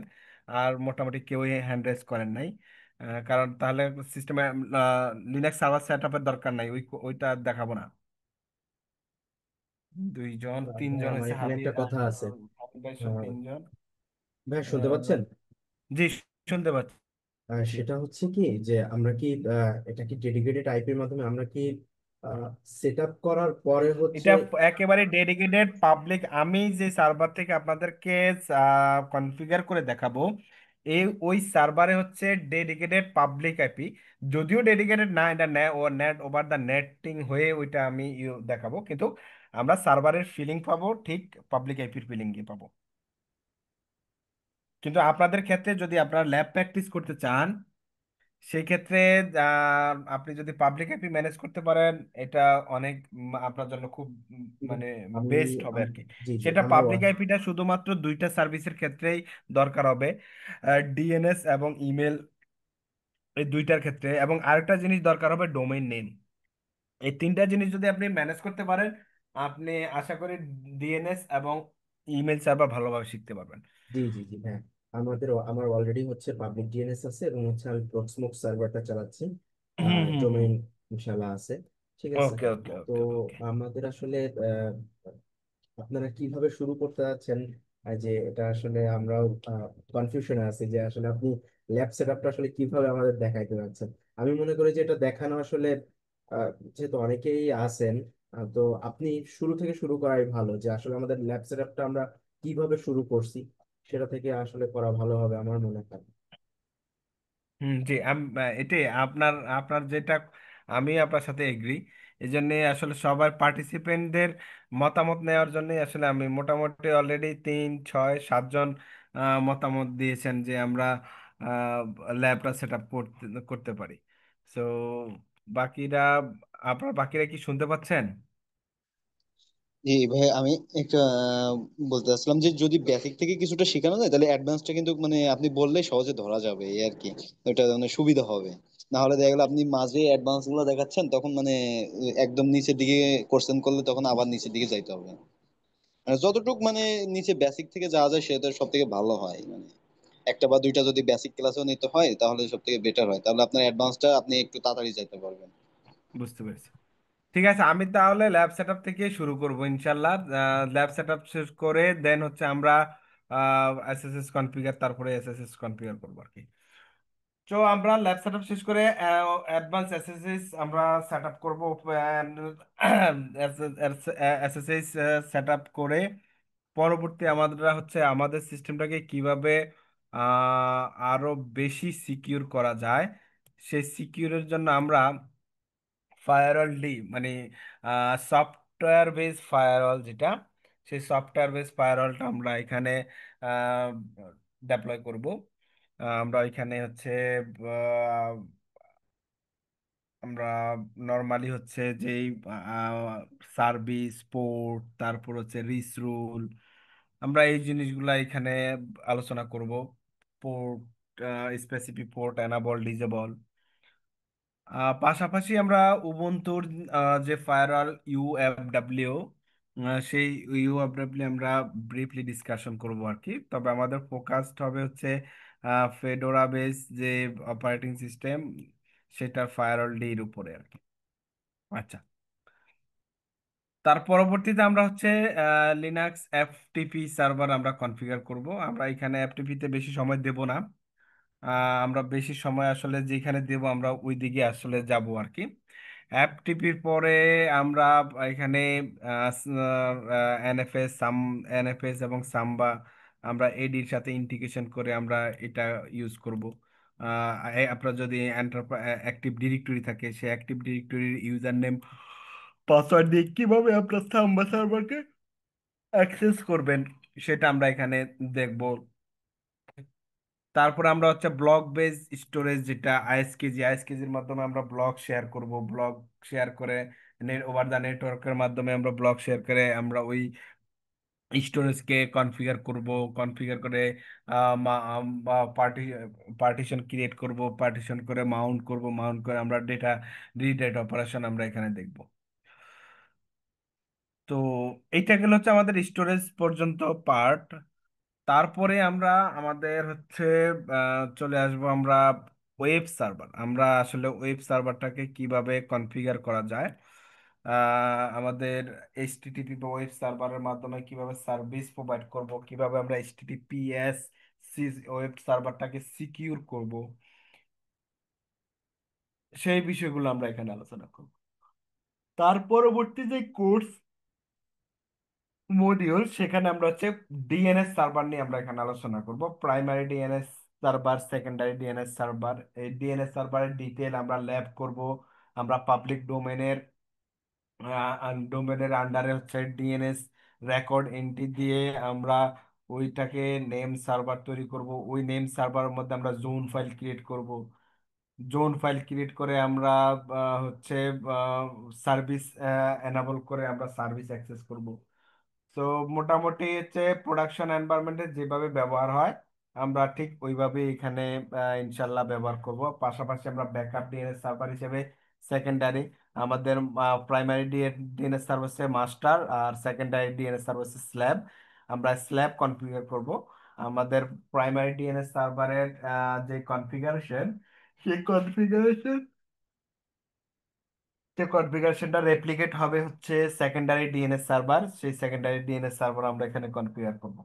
S1: আর মোটামুটি কেউই হ্যান্ড রেজ করেন নাই। কারণ তাহলে সিস্টেমে লিনাক্স সার্ভার সেট আপের দরকার নাই, ওইটা দেখাবো না। দুইজন
S5: ভাই
S1: তিনজন
S5: আমার
S1: হয়েছে,
S5: এখানে
S1: হাবিব
S5: একটা কথা আছে।
S1: হাবিব ভাই সব
S5: আহ,
S1: তিনজন।
S5: ভাই শুনতে
S1: আহ,
S5: পাচ্ছেন?
S1: জি, শুনতে পাচ্ছি।
S5: সেটা হচ্ছে কি যে আমরা কি এটা কি ডেডিকেটেড আইপির মাধ্যমে আমরা কি সেট আপ করার পরে হচ্ছে।
S1: এটা একেবারে ডেডিকেটেড পাবলিক, আমি যে সার্ভার থেকে আপনাদেরকে কনফিগার করে দেখাবো, এই ওই সার্ভারে হচ্ছে ডেডিকেটেড পাবলিক আইপি। যদিও ডেডিকেটেড না, এটা ও নেট ওভার দ্য নেটিং হয়ে ওইটা আমি দেখাবো, কিন্তু আমরা সার্ভারের ফিলিং পাবো ঠিক পাবলিক আইপির ফিলিংই পাবো। কিন্তু আপনাদের ক্ষেত্রে যদি আপনারা ল্যাব প্র্যাকটিস করতে চান, সেই ক্ষেত্রে আপনি যদি পাবলিক আইপি ম্যানেজ করতে পারেন, এটা অনেক আপনার জন্য খুব মানে
S5: আমি
S1: বেস্ট হবে আর কি।
S5: জি জি
S1: সেটা
S5: আমার
S1: পাবলিক আইপিটা শুধুমাত্র দুইটা সার্ভিসের ক্ষেত্রেই দরকার হবে, ডিএনএস এবং ইমেল, এই দুইটার ক্ষেত্রে। এবং আরেকটা জিনিস দরকার হবে, ডোমেইন নেম। এই তিনটা জিনিস যদি আপনি ম্যানেজ করতে পারেন, আপনি আশা করি ডিএনএস এবং ইমেল সার্ভার ভালোভাবে শিখতে পারবেন।
S5: জি জি জি হ্যাঁ, আমার অলরেডি হচ্ছে পাবলিক ডিএনএস আছে এবং হচ্ছে আমি প্রক্সমুক সার্ভারটা চালাচ্ছি।
S1: হুম
S5: আর
S1: হুম হুম।
S5: ডোমেইন ইনশাল্লাহ আছে। ঠিক আছে।
S1: ওকে ওকে
S5: তো
S1: ওকে ওকে।
S5: আমাদের আসলে আপনারা কিভাবে শুরু করতে যাচ্ছেন, যে এটা আসলে আমরাও কনফিউশনে আছি যে আসলে আপনি ল্যাব সেটআপটা আসলে কিভাবে আমাদের দেখাইতে যাচ্ছেন। আমি মনে করি যে এটা দেখানো আসলে আহ, যেহেতু অনেকেই আছেন, তো আপনি শুরু থেকে শুরু করাই ভালো, যে আসলে আমাদের ল্যাব সেটআপটা আমরা কিভাবে শুরু করছি সেটা থেকে আসলে করা ভালো হবে আমার মনে হয়।
S1: জি, এটাই আপনার আপনার যেটা, আমি আপনার সাথে এগ্রি। এই জন্য আসলে সবার পার্টিসিপেন্টদের মতামত নেওয়ার জন্য আসলে আমি মোটামুটি অলরেডি 3 6 7 জন মতামত দিয়েছেন যে আমরা ল্যাবটা সেট আপ করতে করতে পারি। সো বাকিরা, আপনার বাকিরা কি শুনতে পাচ্ছেন?
S13: জি ভাই, আমি একটা বলতে চাচ্ছিলাম যে যদি বেসিক থেকে কিছুটা শেখানো যায় তাহলে অ্যাডভান্সটা কিন্তু মানে আপনি বললেই সহজে ধরা যাবে এই আর কি। ওটা মানে সুবিধা হবে। না হলে দেখা গেলো আপনি মাঝে অ্যাডভান্স গুলো দেখাচ্ছেন, তখন মানে একদম নিচের দিকে কোশ্চেন করলে তখন আবার নিচের দিকে যাইতে হবে। মানে যতটুক মানে নিচে বেসিক থেকে যাওয়া যায় সেটা সব থেকে ভালো হয়। মানে একটা বা দুইটা যদি বেসিক ক্লাসও নিতে হয় তাহলে সব থেকে বেটার হয়, তাহলে আপনার অ্যাডভান্সটা আপনি একটু তাড়াতাড়ি যাইতে পারবেন।
S1: বুঝতে পেরেছি। ঠিক আছে, আমি তাহলে ল্যাব সেট আপ থেকে শুরু করব ইনশাল্লাহ। ল্যাব সেট আপ শেষ করে দেন হচ্ছে আমরা এসএসএস কনফিগার, তারপরে এসএসএস কনফিগার করবো আর কি। তো আমরা ল্যাব সেট আপ শেষ করে অ্যাডভান্স এসএসএস আমরা সেট আপ করবো। এসএসএস সেট আপ করে পরবর্তী আমাদের হচ্ছে আমাদের সিস্টেমটাকে কিভাবে আরো বেশি সিকিউর করা যায়, সেই সিকিউরের জন্য আমরা ফায়ারওয়াল ডি মানে সফটওয়্যার বেস ফায়ারওয়াল যেটা, সেই সফটওয়্যার বেস ফায়ারওয়ালটা আমরা এখানে ডেপ্লয় করব। আমরা এখানে হচ্ছে আহ, আমরা নর্মালি হচ্ছে যেই সার্ভিস পোর্ট, তারপর হচ্ছে রিস রুল, আমরা এই জিনিসগুলা এখানে আলোচনা করব। Port specific port enable disable, পাশাপাশি আমরা উবুন্তুর যে ফায়ারওয়াল ইউএফডব্লিউ, সেই ইউএফডব্লিউ আমরা ব্রিফলি ডিসকাশন করব আর কি। তবে আমাদের ফোকাসড হবে হচ্ছে ফেডোরা বেস যে অপারেটিং সিস্টেম, সেটার ফায়ারওয়াল ডির উপরে আর কি। আচ্ছা, তার পরবর্তীতে আমরা হচ্ছে লিনাক্স এফটিপি সার্ভার আমরা কনফিগার করব। আমরা এখানে এফটিপি তে বেশি সময় দেব না। আমরা বেশি সময় আসলে যেখানে দেব আমরা ওই দিকে আসলে যাব আর কি। এফটিপির পরে আমরা এখানে এনএফএস এনএফএস এবং সাম্বা আমরা এডির সাথে ইন্টিগ্রেশন করে আমরা এটা ইউজ করব। আপনার যদি অ্যাক্টিভ ডিরেক্টরি থাকে, সেই অ্যাক্টিভ ডিরেক্টরির ইউজার নেম পাসওয়ার্ড দিয়ে কিভাবে আপনার সাম্বা সার্ভারকে অ্যাক্সেস করবেন সেটা আমরা এখানে দেখব। তারপর আমরা হচ্ছে ব্লক বেস স্টোরেজ যেটা আইএসকেজির মাধ্যমে আমরা ব্লক শেয়ার করব। ব্লক শেয়ার করে নেট ওভার দ্য নেটওয়ার্কের মাধ্যমে আমরা ব্লক শেয়ার করে আমরা ওই স্টোরেজকে কনফিগার করব। কনফিগার করে পার্টিশন ক্রিয়েট করব, পার্টিশন করে মাউন্ট করে আমরা ডেটা রিড রাইট অপারেশন আমরা এখানে দেখব। তো এইটা গেল হচ্ছে আমাদের স্টোরেজ পর্যন্ত পার্ট। তারপরে আমরা আমাদের হচ্ছে চলে আসবো আমরা ওয়েব সার্ভার। আমরা আসলে ওয়েব সার্ভারটাকে কিভাবে কনফিগার করা যায়, আমাদের এইচটিটিপি বা ওয়েব সার্ভারের মাধ্যমে কিভাবে সার্ভিস প্রোভাইড করব, কিভাবে আমরা এইচটিটিপিএস ওয়েব সার্ভারটাকে সিকিউর করব, সেই বিষয়গুলো আমরা এখানে আলোচনা করব। তার পরবর্তী যে কোর্স মডিউল, সেখানে আমরা হচ্ছে ডিএনএস সার্ভার নিয়ে আমরা এখানে আলোচনা করব। Primary DNS server, secondary DNS server, এই ডিএনএস সার্ভারের ডিটেল আমরা ল্যাব করব। আমরা পাবলিক ডোমেনের আন্ডারে হচ্ছে ডিএনএস রেকর্ড এন্ট্রি দিয়ে আমরা ওইটাকে নেম সার্ভার তৈরি করব। ওই নেম সার্ভারের মধ্যে আমরা জোন ফাইল ক্রিয়েট করব। জোন ফাইল ক্রিয়েট করে আমরা হচ্ছে সার্ভিস এনাবল করে আমরা সার্ভিস অ্যাক্সেস করব। তো মোটামুটি হচ্ছে প্রোডাকশন এনভায়রনমেন্টে যেভাবে ব্যবহার হয় আমরা ঠিক ওইভাবে এখানে ইনশাল্লাহ ব্যবহার করব। পাশাপাশি আমরা ব্যাকআপ ডিএনএস সার্ভার হিসেবে সেকেন্ডারি, আমাদের প্রাইমারি ডিএনএস সার্ভার হচ্ছে মাস্টার আর সেকেন্ডারি ডিএনএস সার্ভার হচ্ছে স্ল্যাব। আমরা স্ল্যাব কনফিগার করব। আমাদের প্রাইমারি ডিএনএস সার্ভারের যে কনফিগারেশন, সেই কনফিগারেশন কনফিগারেশনটা রেপ্লিকেট হবে হচ্ছে সেকেন্ডারি ডিএনএস সার্ভার। সেই সেকেন্ডারি ডিএনএস সার্ভার আমরা এখানে কনফিগার করব।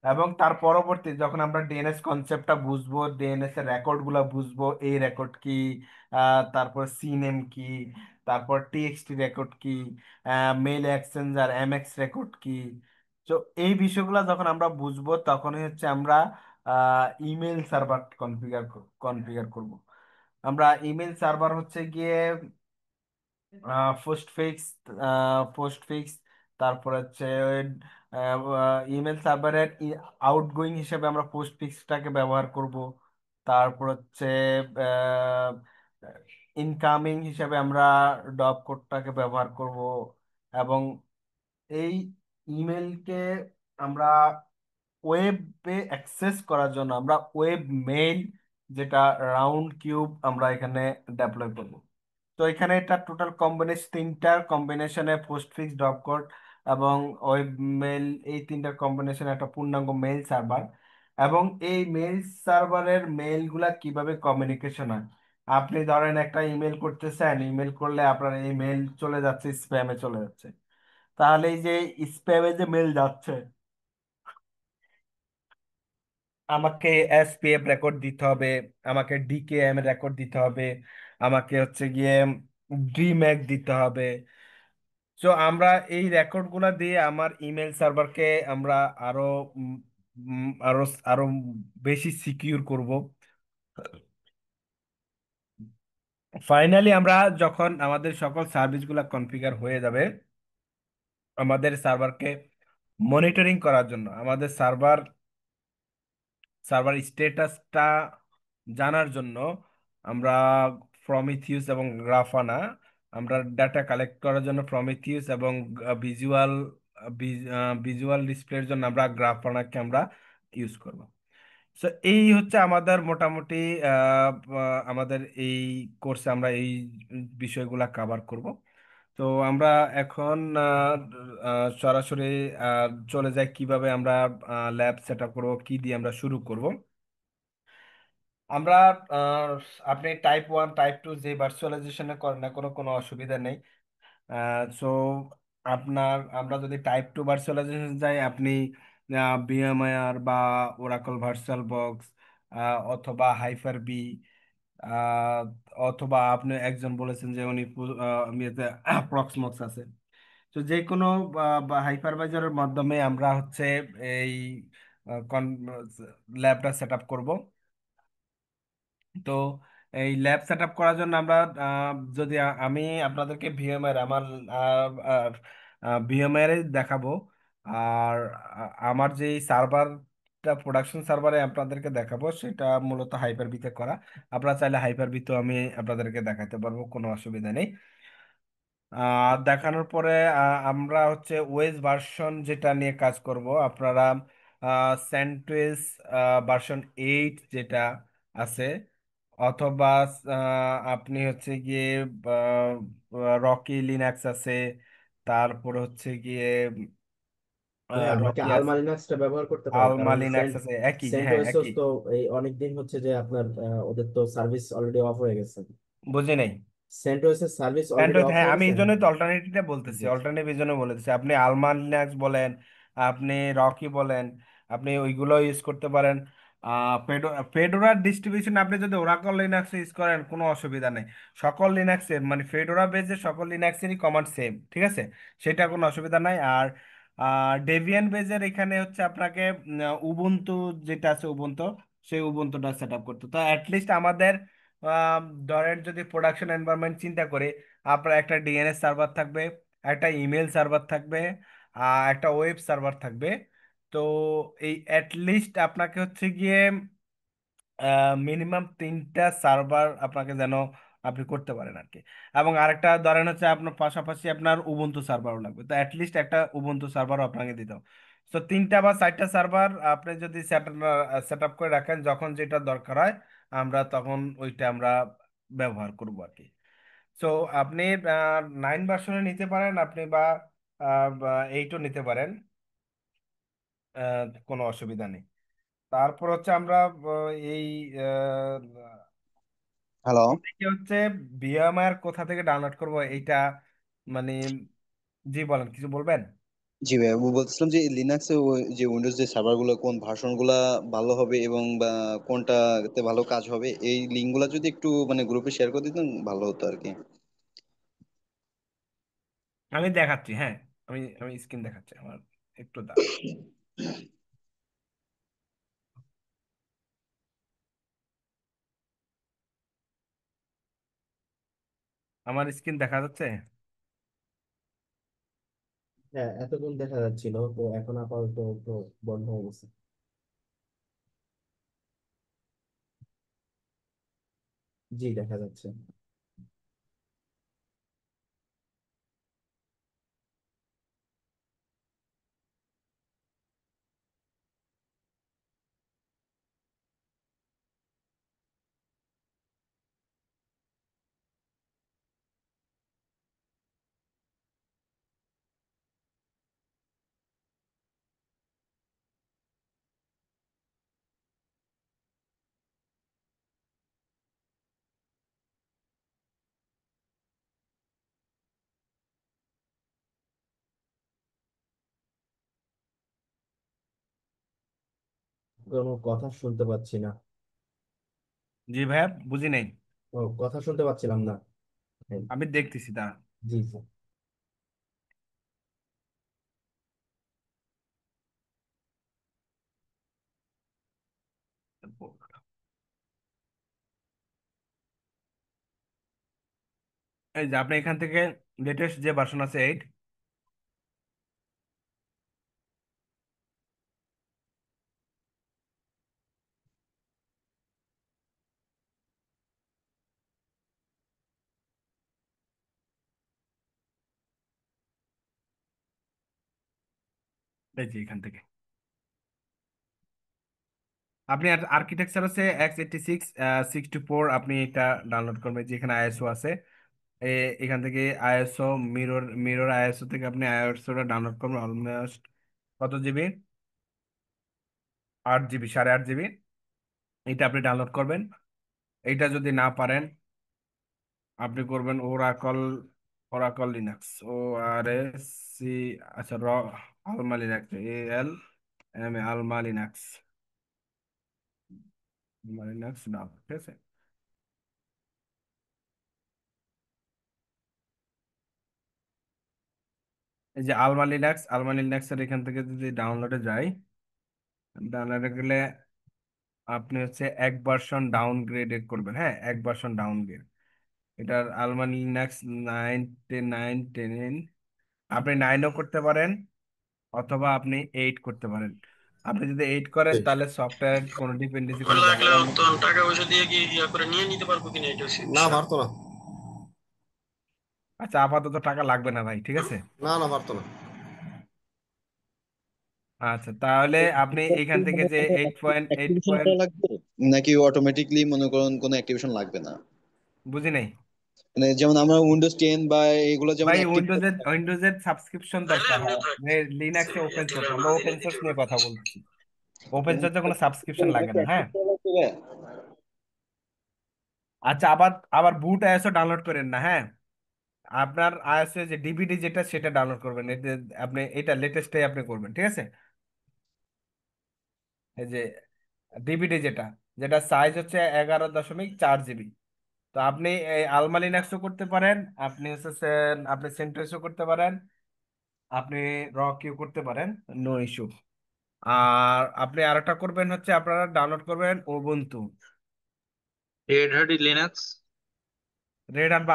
S1: এবং তার পরবর্তী যখন আমরা ডিএনএস কনসেপ্টটা বুঝবো, ডিএনএস এর রেকর্ড গুলা বুঝবো, এই রেকর্ড কি, তারপর সিনেম কি, তারপর টিএক্সটি রেকর্ড কি, মেল এক্সচেঞ্জার এমএক্স রেকর্ড কি, তো এই বিষয়গুলো যখন আমরা বুঝবো তখনই হচ্ছে আমরা ইমেল সার্ভার কনফিগার করব। আমরা ইমেল সার্ভার হচ্ছে গিয়ে পোস্ট ফিক্স, তারপর হচ্ছে ইমেল সার্ভারের আউটগোয়িং হিসেবে আমরা পোস্ট ফিক্সটাকে ব্যবহার করব। তারপর হচ্ছে ইনকামিং হিসেবে আমরা ডব কোডটাকে ব্যবহার করব। এবং এই ইমেলকে আমরা ওয়েবে অ্যাক্সেস করার জন্য আমরা ওয়েব মেইল যেটা রাউন্ড কিউব আমরা এখানে ডেপ্লয় করব। তো এখানে এটা টোটাল কম্বিনেশন, তিনটা কম্বিনেশনে পোস্ট ফিক্স ড্রপ কোড এবং ওয়েব মেল, এই তিনটা কম্বিনেশনে একটা পূর্ণাঙ্গ মেল সার্ভার। এবং এই মেল সার্ভারের মেলগুলা কিভাবে কমিউনিকেশন হয়, আপনি ধরেন একটা ইমেল করতেছেন, ইমেল করলে আপনার এই মেল চলে যাচ্ছে স্প্যামে চলে যাচ্ছে, তাহলে এই যে স্প্যামে যে মেল যাচ্ছে, আমাকে এসপিএফ রেকর্ড দিতে হবে, আমাকে ডিকেএম রেকর্ড দিতে হবে, আমাকে হচ্ছে গিয়ে ডিম্যাক দিতে হবে। তো আমরা এই রেকর্ড গুলা দিয়ে আমার ইমেল সার্ভারকে আমরা আরো উম, আরো আরো বেশি সিকিউর করব। ফাইনালি আমরা যখন আমাদের সকল সার্ভিসগুলো কনফিগার হয়ে যাবে, আমাদের সার্ভারকে মনিটরিং করার জন্য, আমাদের সার্ভার সার্ভার স্ট্যাটাসটা জানার জন্য আমরা প্রমিথিউস এবং গ্রাফানা, আমরা ডাটা কালেক্ট করার জন্য প্রমিথিউস এবং ভিজুয়াল ভিজুয়াল ডিসপ্লের জন্য আমরা গ্রাফানাকে আমরা ইউজ করব। সো এই হচ্ছে আমাদের মোটামুটি আমাদের এই কোর্সে আমরা এই বিষয়গুলা কভার করব। তো আমরা এখন সরাসরি চলে যাই কিভাবে আমরা ল্যাব সেট আপ করবো, কি দিয়ে আমরা শুরু করব। আমরা আহ, আপনি টাইপ 1 টাইপ 2 যে ভার্চুয়ালাইজেশনে করেন না, কোনো কোনো অসুবিধা নেই। সো আমরা যদি টাইপ 2 ভার্চুয়ালাইজেশন যাই, আপনি ভিএমআর বা ওরাকল ভার্চুয়াল বক্স অথবা হাইপার বি, অথবা আপনি একজন বলেছেন যে উনি প্রক্সমক্স আছে। তো যে কোনো হাইপারভাইজারের মাধ্যমে আমরা হচ্ছে এই ল্যাবটা সেট আপ করবো। তো এই ল্যাব সেট আপ করার জন্য আমরা যদি আমি আপনাদেরকে ভিএমআর আমার ভিএমআর দেখাবো, আর আমার যে সার্ভারটা প্রোডাকশন সার্ভারে আপনাদেরকে দেখাবো সেটা মূলত হাইপার বিতে করা। আপনারা চাইলে হাইপার বিতেও আমি আপনাদেরকে দেখাতে পারবো, কোনো অসুবিধা নেই। দেখানোর পরে আমরা হচ্ছে ওএস ভার্সন যেটা নিয়ে কাজ করব, আপনারা স্যান্টোয়েস ভার্সন 8 যেটা আছে, অথবা আপনি হচ্ছে গিয়ে রকি লিনাক্স আছে, তারপরে হচ্ছে গিয়ে
S5: ভাই আমরা কি
S1: রকি
S5: আলমা
S1: আছে,
S5: লিনাক্সটা ব্যবহার করতে পারি?
S1: আলমা
S5: কারণ
S1: লিনাক্স আছে, একই,
S5: সেন্ট
S1: হ্যাঁ
S5: ওএসএস
S1: একই।
S5: তো এই অনেক দিন হচ্ছে যে আপনার ওদের তো সার্ভিস অলরেডি অফ হয়ে গেছে।
S1: বুঝি নাই।
S5: CentOS service already
S1: Android,
S5: off
S1: হ্যাঁ
S5: হয়ে
S1: আমি
S5: গেছে।
S1: এই জন্যই তো অল্টারনেটিভটা বলতেছি,
S5: জি জি।
S1: অল্টারনেটিভ এই জন্য বলেছি। আপনি আলমান লিনাক্স বলেন, আপনি রকি বলেন, আপনি ওইগুলো ইউজ করতে পারেন। ফেডোরার ডিস্ট্রিবিউশন আপনি যদি ওরাকল লিনাক্স ইউজ করেন কোনো অসুবিধা নেই। সকল লিনাক্সের মানে ফেডোরা বেজে সকল লিনাক্সেরই কমান্ড সেম, ঠিক আছে, সেটা কোনো অসুবিধা নাই। আর ডেবিয়ান বেজের এখানে হচ্ছে আপনাকে উবুন্টু যেটা আছে উবুন্টু, সেই উবুন্টুটা সেট আপ করতে। তো অ্যাটলিস্ট আমাদের ধরেন যদি প্রোডাকশন এনভায়রনমেন্ট চিন্তা করে, আপনার একটা ডিএনএস সার্ভার থাকবে, একটা ইমেল সার্ভার থাকবে, একটা ওয়েব সার্ভার থাকবে। তো এই অ্যাটলিস্ট আপনাকে হচ্ছে গিয়ে মিনিমাম 3টা সার্ভার আপনাকে যেন আপনি করতে পারেন আর কি। এবং আরেকটা ধরেন হচ্ছে আপনার পাশাপাশি আপনার উবুন্টু সার্ভারও লাগবে, তো অ্যাটলিস্ট একটা উবুন্টু সার্ভারও আপনাকে দিতে হবে। তো 3টা বা 4টা সার্ভার আপনি যদি সেট আপ করে রাখেন, যখন যেটা দরকার হয় আমরা তখন ওইটা আমরা ব্যবহার করব আর কি। সো আপনি 9 ভার্সনে নিতে পারেন আপনি, বা 8ও নিতে পারেন, কোনো অসুবিধা নেই। তারপর হচ্ছে আমরা এই
S13: হ্যালো।
S1: টপিকে হচ্ছে ভিএমআর কোথা থেকে ডাউনলোড করব এইটা, মানে, জি বলেন, কিছু বলবেন?
S13: জি ভাই, আমি বলছিলাম যে লিনাক্সে যে উইন্ডোজ যে সার্ভার গুলো কোন ভার্সন গুলা ভালো হবে এবং বা কোনটাতে ভালো কাজ হবে, এই লিঙ্ক গুলা যদি একটু মানে গ্রুপে শেয়ার করে দিতেন ভালো হতো আর কি।
S1: আমি দেখাচ্ছি, হ্যাঁ, আমি আমি স্ক্রিন দেখাচ্ছি আমার, একটু দাঁড়ান। আমার স্ক্রিন দেখা যাচ্ছে?
S5: হ্যাঁ, এতক্ষণ দেখা যাচ্ছিল, তো এখন আপাতত তো বন্ধ হয়ে গেছে। জি দেখা যাচ্ছে। কোনো কথা শুনতে পাচ্ছি না।
S1: জি ভাইয়া, বুঝি নাই।
S5: ও, কথা শুনতে পাচ্ছিলাম না। হ্যাঁ,
S1: আমি দেখতেছি তা।
S5: জি জি।
S1: এই যে আপনি এখান থেকে লেটেস্ট যে ভার্সন আছে 8, এই যে এখান থেকে আপনি আর্কিটেকচার আছে x86 64, আপনি এটা ডাউনলোড করবেন, যেখানে আইএসও আছে। এখান থেকে আইএসও, মিরর আইএসও থেকে আপনি আইএসওটা ডাউনলোড করবেন। অলমোস্ট কত জিবি? 8 GB, 8.5 GB. এটা আপনি ডাউনলোড করবেন। এইটা যদি না পারেন, আপনি করবেন ওরাকল। Oracle Linux, ORAC। আচ্ছা, আলমা লিনাক্স, আলমা লিনাক্স। আলমা লিনাক্স ডাউন, ঠিক আছে। এই যে আলমা লিনাক্সের এখান থেকে যদি ডাউনলোডে যাই, ডাউনলোডে গেলে আপনি হচ্ছে এক ভার্সন ডাউনগ্রেড করবেন। হ্যাঁ, এক ভার্সন ডাউনগ্রেড। এটার আলমা লিনাক্স 9, 10, 9, 10। আপনি 9ও করতে পারেন, অথবা আপনি 8 করতে পারেন। আপনি যদি 8 করেন, তাহলে সফটওয়্যার কোনো ডিপেন্ডেন্সি, কোনো
S6: লাগলে
S1: ঝামেলা নেই।
S6: তো টাকা পয়সা দিয়ে কি ইয়া করে নিয়ে নিতে পারবো কিনা এটা হচ্ছে না, পারতো না।
S1: আচ্ছা, আপাতত টাকা লাগবে না ভাই, ঠিক আছে।
S6: না না, পারতো না।
S1: আচ্ছা, তাহলে আপনি এখান থেকে যে 8.8
S13: অ্যাক্টিভেশন
S1: পয়েন্ট,
S13: করা লাগবে নাকি অটোমেটিকলি মনে করুন কোনো অ্যাক্টিভেশন লাগবে না?
S1: বুঝি নাই
S13: মানে যেমন আমরা উইন্ডোজ 10 বা এগুলো যেমন
S1: ভাই।
S13: অ্যাক্টিভ।
S1: উইন্ডোজের সাবস্ক্রিপশন
S6: তাহলে
S1: দরকার
S6: এমনিও
S1: হয়।
S6: থাক,
S1: লিনাক্সে ওপেন সোর্স,
S6: দিলে না
S1: আমরা
S6: দিলে
S1: ওপেন সোর্স
S6: দিতে
S1: নিয়ে
S6: পারবো।
S1: কথা বলছি। ওপেন সোর্সে কোনো সাবস্ক্রিপশন লাগে না, হ্যাঁ। আচ্ছা, আবার আবার বুট আইএসও ডাউনলোড করেন না, হ্যাঁ। আপনার আইএসও যে ডিভিডি যেটা, সেটা ডাউনলোড করবেন। এতে আপনি এটা লেটেস্টে আপনি করবেন, ঠিক আছে। এই যে ডিভিডি যেটা, যেটা সাইজ হচ্ছে 11.4 জিবি। তো আপনি এই আলমা লিনাক্সও করতে পারেন, আপনি হচ্ছে আপনি সেন্টোসও করতে পারেন, আপনি রকিও করতে পারেন, নো ইস্যু। আর আপনি আরেকটা করবেন হচ্ছে, আপনারা ডাউনলোড করবেন Ubuntu.
S12: Red Hat Linux.
S1: Red Hat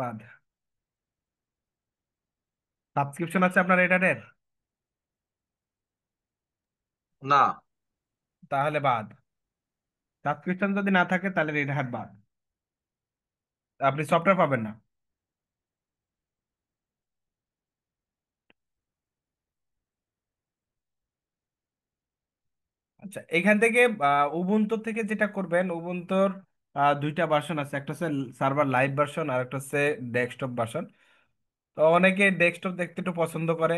S1: বাদ। সাবস্ক্রিপশন আছে আপনার রেড হ্যাটের?
S12: না,
S1: তাহলে বাদ। সাবস্ক্রিপশন যদি না থাকে, তাহলে রেড হ্যাট বাদ, আপনি সফটওয়্যার পাবেন না। আচ্ছা, এখান থেকে উবুন্টু থেকে যেটা করবেন, উবুন্তুর দুইটা ভার্সন আছে, একটা হচ্ছে সার্ভার লাইভ ভার্সন, আর একটা হচ্ছে ডেস্কটপ ভার্সন। তো অনেকে ডেস্কটপ দেখতে একটু পছন্দ করে,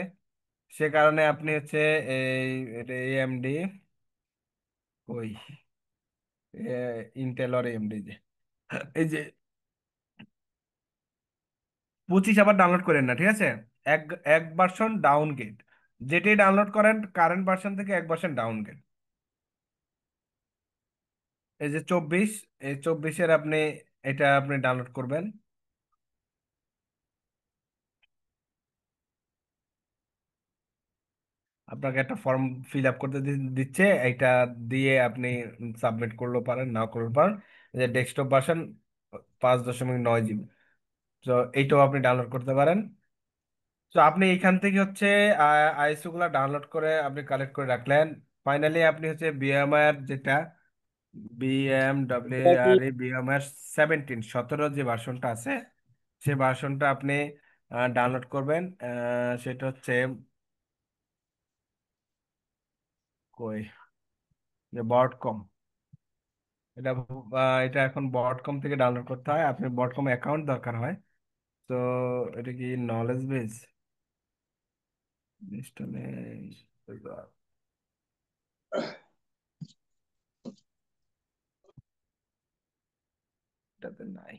S1: সে কারণে আপনি হচ্ছে এই এএমডি, ওই ইন্টেল আর এএমডি, যে এই যে 25 আবার ডাউনলোড করেন না, ঠিক আছে। এক এক ভার্সন ডাউনগ্রেড, যেটাই ডাউনলোড করেন কারেন্ট ভার্সন থেকে এক ভার্সন ডাউনগ্রেড। এই যে 24, এই 24-এর আপনি এটা আপনি ডাউনলোড করবেন। আপনাকে একটা ফর্ম ফিল আপ করতে দিচ্ছে, এটা দিয়ে আপনি সাবমিট করলেও পারেন, না করলেও পারেন। যে ডেস্কটপ ভার্সন 5.9 জিবি, তো এইটাও আপনি ডাউনলোড করতে পারেন। তো আপনি এখান থেকে হচ্ছে আইএসও গুলা ডাউনলোড করে আপনি কালেক্ট করে রাখলেন। ফাইনালি আপনি হচ্ছে বিএমআর যেটা, বিএমআর 17 যে ভার্সনটা আছে, সে ভার্সনটা আপনি ডাউনলোড করবেন। সেটা হচ্ছে কই, যে বডকম। এটা এটা এখন বডকম থেকে ডাউনলোড করতে হয়, আপনি বডকম অ্যাকাউন্ট দরকার হয়। তো এটা কি নলেজ বেস, জিনিসটা নেই, এটাতে নাই।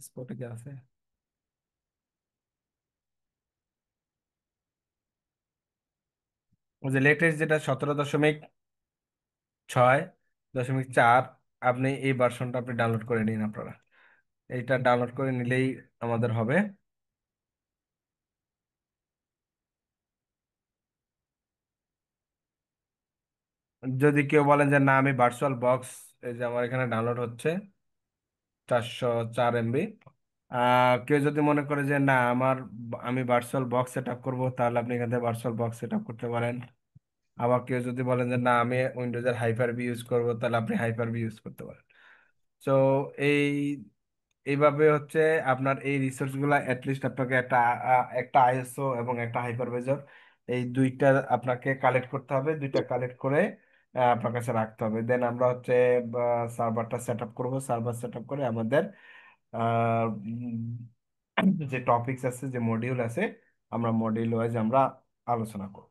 S1: স্পটে কি আছে? ওই যে লেটেস্ট যেটা 17.6.4, আপনি এই ভার্সনটা আপনি ডাউনলোড করে নিন আপনারা। এইটা ডাউনলোড করে নিলেই আমাদের হবে। যদি কেউ বলেন যে না আমি ভার্চুয়াল বক্স, এই যে আমার এখানে ডাউনলোড হচ্ছে 404 MB। কেউ যদি মনে করে যে না আমি ভার্চুয়াল বক্স সেট আপ করবো, তাহলে আপনি এখান থেকে ভার্চুয়াল বক্স সেট আপ করতে পারেন। আবার কেউ যদি বলেন যে না আমি উইন্ডোজের হাইপার বি ইউজ করবো, তাহলে আপনি হাইপার বি ইউজ করতে পারেন। তো এই এইভাবে হচ্ছে আপনার এই রিসোর্স গুলা অ্যাটলিস্ট আপনাকে একটা আইএসও এবং একটা হাইপারভাইজার, এই দুইটা আপনাকে কালেক্ট করতে হবে। দুইটা কালেক্ট করে আপনার কাছে রাখতে হবে। দেন আমরা হচ্ছে সার্ভারটা সেট আপ করবো। সার্ভার সেট আপ করে আমাদের যে টপিকস আছে, যে মডিউল আছে, আমরা মডিউল ওয়াইজ আমরা আলোচনা করব।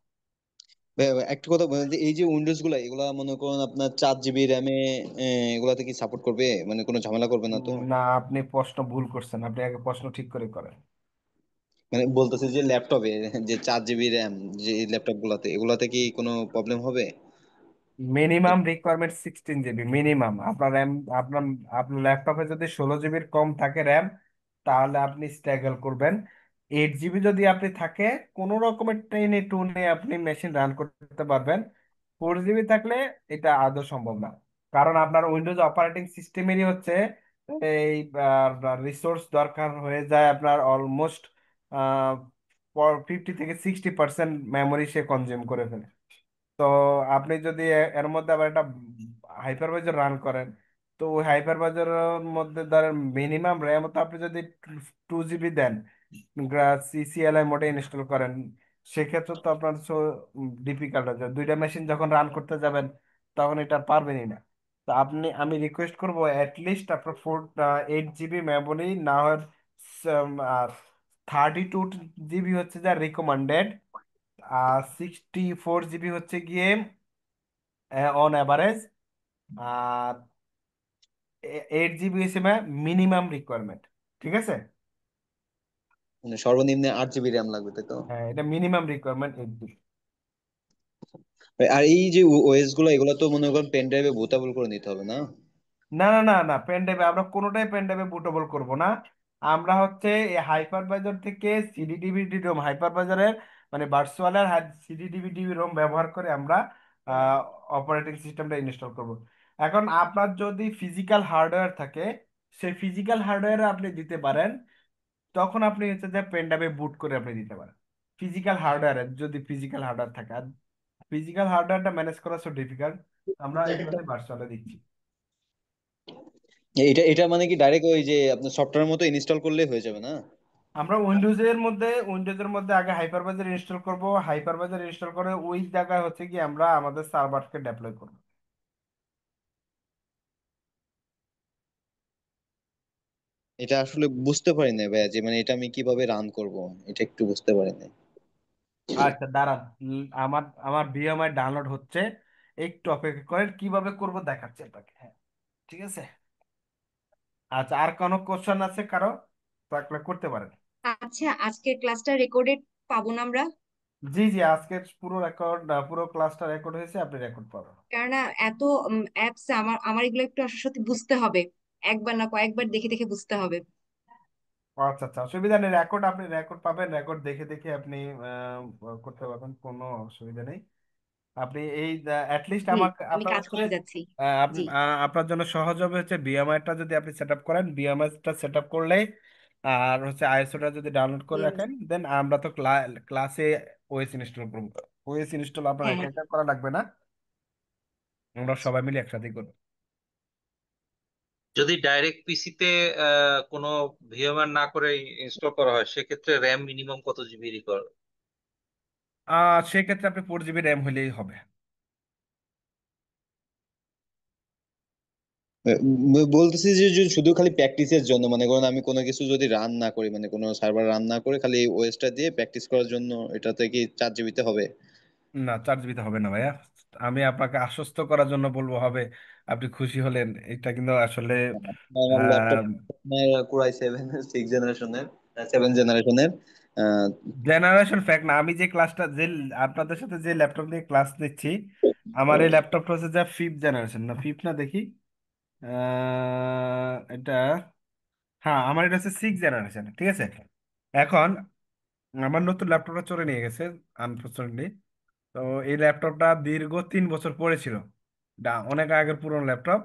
S13: একটা কথা বলেন যে এই যে উইন্ডোজ গুলা এগুলা মনে করুন আপনার 4 জিবি র্যামে এগুলাতে কি সাপোর্ট করবে, মানে কোনো ঝামেলা করবে না তো?
S1: না, আপনি প্রশ্ন ভুল করছেন, আপনি আগে প্রশ্ন ঠিক করে করেন।
S13: মানে বলতেছে যে ল্যাপটপে যে 4 জিবি র্যাম, যে ল্যাপটপ গুলাতে এগুলাতে কি কোনো প্রবলেম হবে?
S1: Minimum requirement 16 GB minimum. আপনার র্যাম, আপনার আপনার ল্যাপটপে যদি 16 GB কম থাকে র্যাম, তাহলে আপনি স্ট্রাগল করবেন। 8 GB যদি আপনি থাকে, কোনো রকমের টেনে টুনে আপনি মেশিন রান করতে পারবেন। 4 GB থাকলে এটা আদৌ সম্ভব না। কারণ আপনার উইন্ডোজ অপারেটিং সিস্টেমেরই হচ্ছে এই রিসোর্স দরকার হয়ে যায় আপনার অলমোস্ট 50 থেকে 60% মেমোরি সে কনজিউম করে ফেলে। তো আপনি যদি এর মধ্যে আবার একটা হাইপারভাইজার রান করেন, তো ওই হাইপারভাইজারের মধ্যে ধরেন মিনিমাম র্যাম তো আপনি যদি 2 GB দেন, সিসিএলআই মোডে ইনস্টল করেন, সেক্ষেত্রে তো আপনার ডিফিকাল্ট হয়ে যায়। দুইটা মেশিন যখন রান করতে যাবেন, তখন এটা পারবেনই না। তো আমি রিকোয়েস্ট করবো অ্যাটলিস্ট আপনার 8 GB মেমোরি, না হয় 32 GB হচ্ছে যা রিকমেন্ডেড, আর 64 GB হচ্ছে গিয়ে অন অ্যাভারেজ, আর 8 GB হিসেবে মিনিমাম রিকোয়ারমেন্ট। ঠিক আছে?
S13: মানে সর্বনিম্ন 8 জিবি র্যাম লাগবে, তাই তো?
S1: হ্যাঁ, এটা মিনিমাম রিকোয়ারমেন্ট 8 GB।
S13: আর এই যে ওএস গুলো এগুলো তো মনে করেন পেন ড্রাইভে বুটেবল করে নিতে হবে না?
S1: না না না না, পেন ড্রাইভে আমরা কোনোটাই পেন ড্রাইভে বুটেবল করব না। আমরা হচ্ছে এই হাইপারভাইজার থেকে সিডি ডিভিডি রোম, হাইপারভাইজারের মানে ভার্চুয়ালের সিডি ডিভিডি রোম ব্যবহার করে আমরা অপারেটিং সিস্টেমটা ইনস্টল করব। এখন আপনার যদি ফিজিক্যাল হার্ডওয়্যার থাকে, সেই ফিজিক্যাল হার্ডওয়্যার আপনি দিতে পারেন। তখন আপনি হচ্ছে যে পেন ড্রাইভে বুট করে আপনি দিতে পারেন, ফিজিক্যাল হার্ডওয়্যার, যদি ফিজিক্যাল হার্ডওয়্যার থাকে। আর ফিজিক্যাল হার্ডওয়্যারটা ম্যানেজ করা সো ডিফিকাল্ট, আমরা এই জন্য ভার্চুয়ালে দিচ্ছি।
S13: এটা এটা মানে কি ডাইরেক্ট ওই যে আপনার সফটওয়্যার মতো ইনস্টল করলেই হয়ে যাবে না?
S1: আমরা উইন্ডোজের মধ্যে আগে হাইপারভাইজার ইনস্টল করব। হাইপারভাইজার ইনস্টল করে ওই জায়গায় হচ্ছে কি আমরা আমাদের সার্ভারকে ডেপ্লয় করব।
S13: এটা আসলে বুঝতে পারি না ভাইয়া, যে মানে এটা আমি কিভাবে রান করব, এটা একটু বুঝতে পারি না।
S1: আচ্ছা দাঁড়ান, আমার আমার ভিএমআই ডাউনলোড হচ্ছে, একটু অপেক্ষা করেন, কিভাবে করব দেখাচ্ছি আপনাকে। হ্যাঁ, ঠিক আছে। আচ্ছা, আর কোনো কোশ্চেন আছে কারো? থাকলে করতে পারেন।
S10: আচ্ছা, আজকের ক্লাসটা রেকর্ডেড পাবো না আমরা?
S1: জি জি, আজকের পুরো রেকর্ড, পুরো ক্লাসটা রেকর্ড হয়েছে, আপনি রেকর্ড পাবেন।
S10: কেননা এত অ্যাপস, আমার আমার এগুলো একটু আসলে সত্যি বুঝতে হবে, একবার না কয়েকবার দেখে দেখে বুঝতে হবে।
S1: আচ্ছা আচ্ছা, অসুবিধা নেই, রেকর্ড আপনি রেকর্ড পাবেন, রেকর্ড দেখে দেখে আপনি করতে পারবেন, কোনো অসুবিধা নেই। আপনি এই অ্যাটলিস্ট
S10: জি,
S1: আমাকে
S10: আমি
S1: আপনার
S10: কাজ
S1: হচ্ছে
S10: করে যাচ্ছি। জি।
S1: আপনার জন্য সহজ হবে হচ্ছে বিএমআইটা যদি আপনি সেট আপ করেন, বিএমআইটা সেট আপ করলে আর হচ্ছে আইএসওটা যদি ডাউনলোড করে
S10: বিএমএস।
S1: রাখেন, দেন আমরা তো ক্লাসে ওএস ইনস্টল করবো। ওএস ইনস্টল আপনার
S10: হ্যাঁ
S1: একা
S10: হ্যাঁ।
S1: একা করা লাগবে না, আমরা সবাই মিলে একসাথে করবো।
S12: যদি ডাইরেক্ট পিসিতে কোনো ভিএমআর না করে ইনস্টল করা হয়, সেক্ষেত্রে র্যাম মিনিমাম কত জিবি রিকোয়ার?
S1: সেক্ষেত্রে আপনি 4 GB র্যাম হলেই হবে।
S13: বলতেছি যে যে শুধু খালি প্র্যাকটিসের জন্য, মানে করেন আমি কোনো কিছু যদি রান না করি, মানে কোনো সার্ভার রান না করে খালি ওএসটা দিয়ে প্র্যাকটিস করার জন্য, এটাতে কি 4 জিবিতে হবে?
S1: না, 4 GB হবে না ভাইয়া। আমি আপনাকে আশ্বস্ত করার জন্য বলবো হবে। আপনি খুশি হলেন, এটা কিন্তু আসলে
S13: আমার ল্যাপটপ
S1: আহ,
S13: আপনার কোরাই 7 6 জেনারেশনের, 7 জেনারেশনের। আহ,
S1: জেনারেশন ফ্যাক্ট না, আমি যে ক্লাসটা যে আপনাদের সাথে যে ল্যাপটপ দিয়ে ক্লাস নিচ্ছি, আমার এই ল্যাপটপটা হচ্ছে যা ফিফথ জেনারেশন, না ফিফথ না দেখি, এটা, হ্যাঁ আমার এটা হচ্ছে সিক্স জেনারেশন, ঠিক আছে। এখন আমার নতুন ল্যাপটপটা চলে নিয়ে গেছে আনফরচুনেটলি। তো এই ল্যাপটপটা দীর্ঘ 3 বছর পরে ছিল, এটা অনেক আগের পুরনো ল্যাপটপ।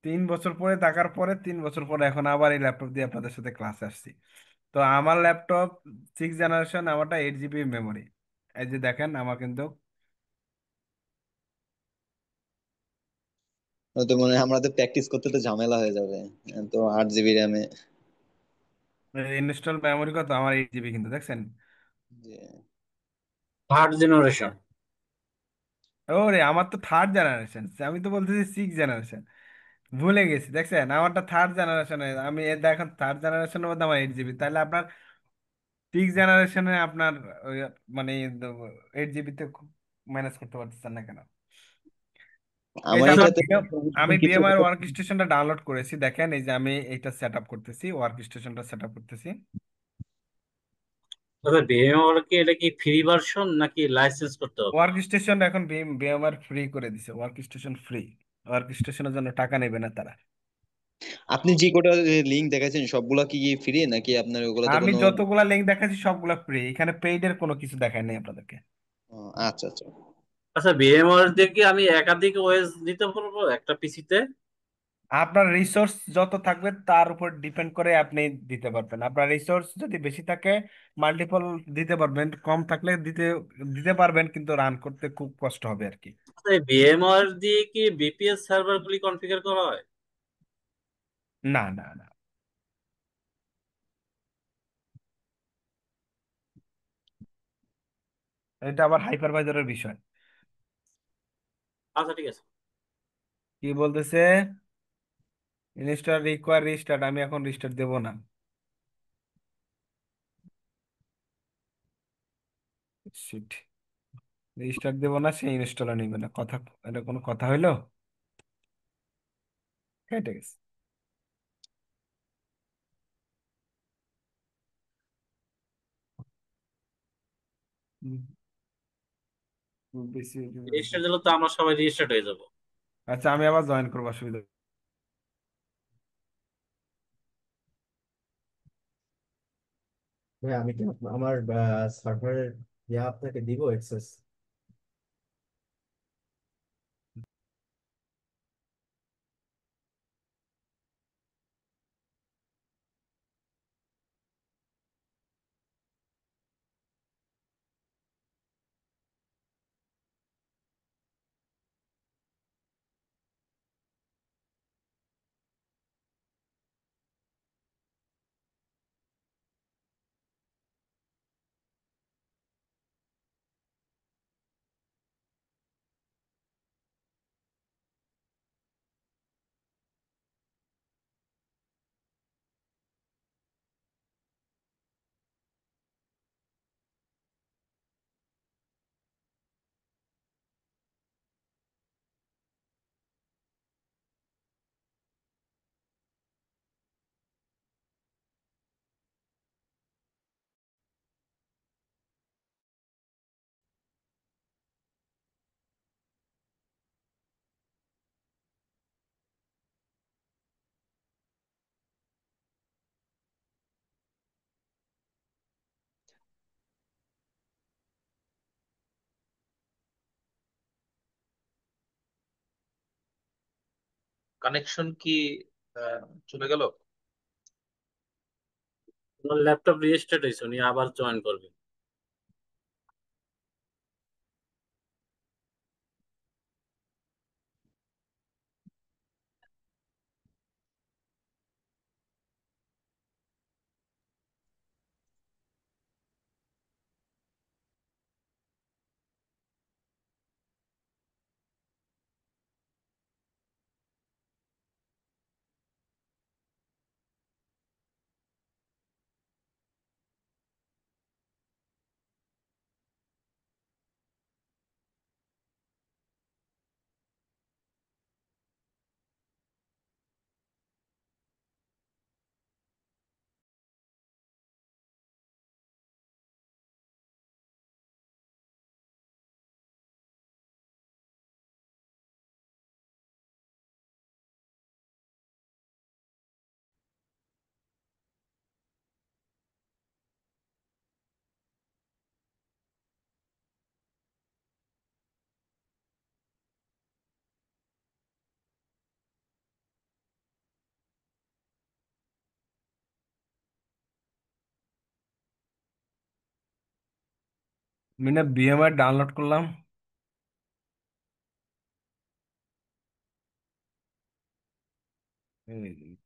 S1: 3 বছর পরে থাকার পরে 3 বছর পরে এখন আবার এই ল্যাপটপ দিয়ে আপনাদের সাথে ক্লাসে আসছি। তো আমার ল্যাপটপ সিক্স জেনারেশন, আমারটা 8 জিবি মেমোরি। এই যে দেখেন আমার কিন্তু
S13: তো মনে হয় আমাদের প্র্যাকটিস করতে তো ঝামেলা হয়ে যাবে। তো 8 জিবি র্যামে।
S1: ইনস্টল মেমোরি কত, আমার 8 জিবি কিন্তু দেখছেন।
S3: Third generation.
S1: ওরে আমার তো থার্ড জেনারেশন, আমি তো বলতেছি সিক্স জেনারেশন, ভুলে গেছি দেখছেন, আমারটা থার্ড জেনারেশনে। আমি দেখেন থার্ড জেনারেশনের মধ্যে আমার 8 জিবি, তাহলে আপনার সিক্স জেনারেশনে আপনার ওই মানে 8 জিবিতে ম্যানেজ করতে পারতেছেন না কেন? এই
S13: আমার
S1: যে
S3: আচ্ছা
S1: আমার
S13: এটাতে
S1: আমি
S13: কিছু
S1: বিএমআই
S13: একটা
S1: ওয়ার্ক স্টেশনটা ডাউনলোড করেছি, দেখেন এই যে আমি এটা সেট আপ করতেছি, ওয়ার্ক স্টেশনটা সেট আপ করতেছি।
S3: আচ্ছা, VMware কি এটা কি ফ্রি ভার্সন নাকি লাইসেন্স করতে হবে?
S1: ওয়ার্ক স্টেশন এখন বিএমআর ফ্রি করে দিছে, ওয়ার্ক স্টেশন ফ্রি, ওয়ার্ক স্টেশনের জন্য টাকা নেবে না তারা।
S13: আপনি যে কটা লিঙ্ক দেখাচ্ছেন সবগুলা কি ফ্রি নাকি আপনার ওগুলাতে
S1: আমি
S13: কোনো?
S1: যতগুলা লিঙ্ক দেখাচ্ছি সবগুলা ফ্রি, এখানে পেইডের কোনো কিছু দেখায় নাই আপনাদেরকে।
S13: আচ্ছা আচ্ছা।
S3: আচ্ছা, VMware দিয়ে কি আমি একাধিক ওএস দিতে পারবো একটা পিসিতে?
S1: আপনার রিসোর্স যত থাকবে তার উপর ডিপেন্ড করে আপনি দিতে পারবেন। আপনার রিসোর্স যদি বেশি থাকে মাল্টিপল দিতে পারবেন, কম থাকলে দিতে দিতে পারবেন কিন্তু রান করতে খুব কষ্ট হবে আর কি।
S3: আচ্ছা, এই VMware দিয়ে কি বিপিএস সার্ভার গুলি কনফিগার করা হয়?
S1: না না না, এটা আবার হাইপারভাইজারের বিষয়।
S3: আচ্ছা, ঠিক আছে।
S1: কি বলতেছে, ইনস্টল রিকোয়ার রিস্টার্ট, আমি এখন রিস্টার্ট দেব না। শিট, রিস্টার্ট দেব না, সে ইনস্টলার নিবে না, কথা, এটা কোনো কথা হইলো? কেটে গেছে। হুম, বেশি।
S3: রেজিস্টার দিলে তো আমরা সবাই রেজিস্টার্ড হয়ে যাব।
S1: আচ্ছা আমি আবার জয়েন করবো, অসুবিধা।
S5: ভাই আমি কি আমার সার্ভারের ইয়া আপনাকে দিব অ্যাক্সেস?
S12: কানেকশন কি আহ, চলে গেল?
S3: তোমার ল্যাপটপ রেজিস্টার্ড হয়েছে, উনি আবার জয়েন করবে।
S1: মিনা বিএমআই ডাউনলোড করলাম। এই,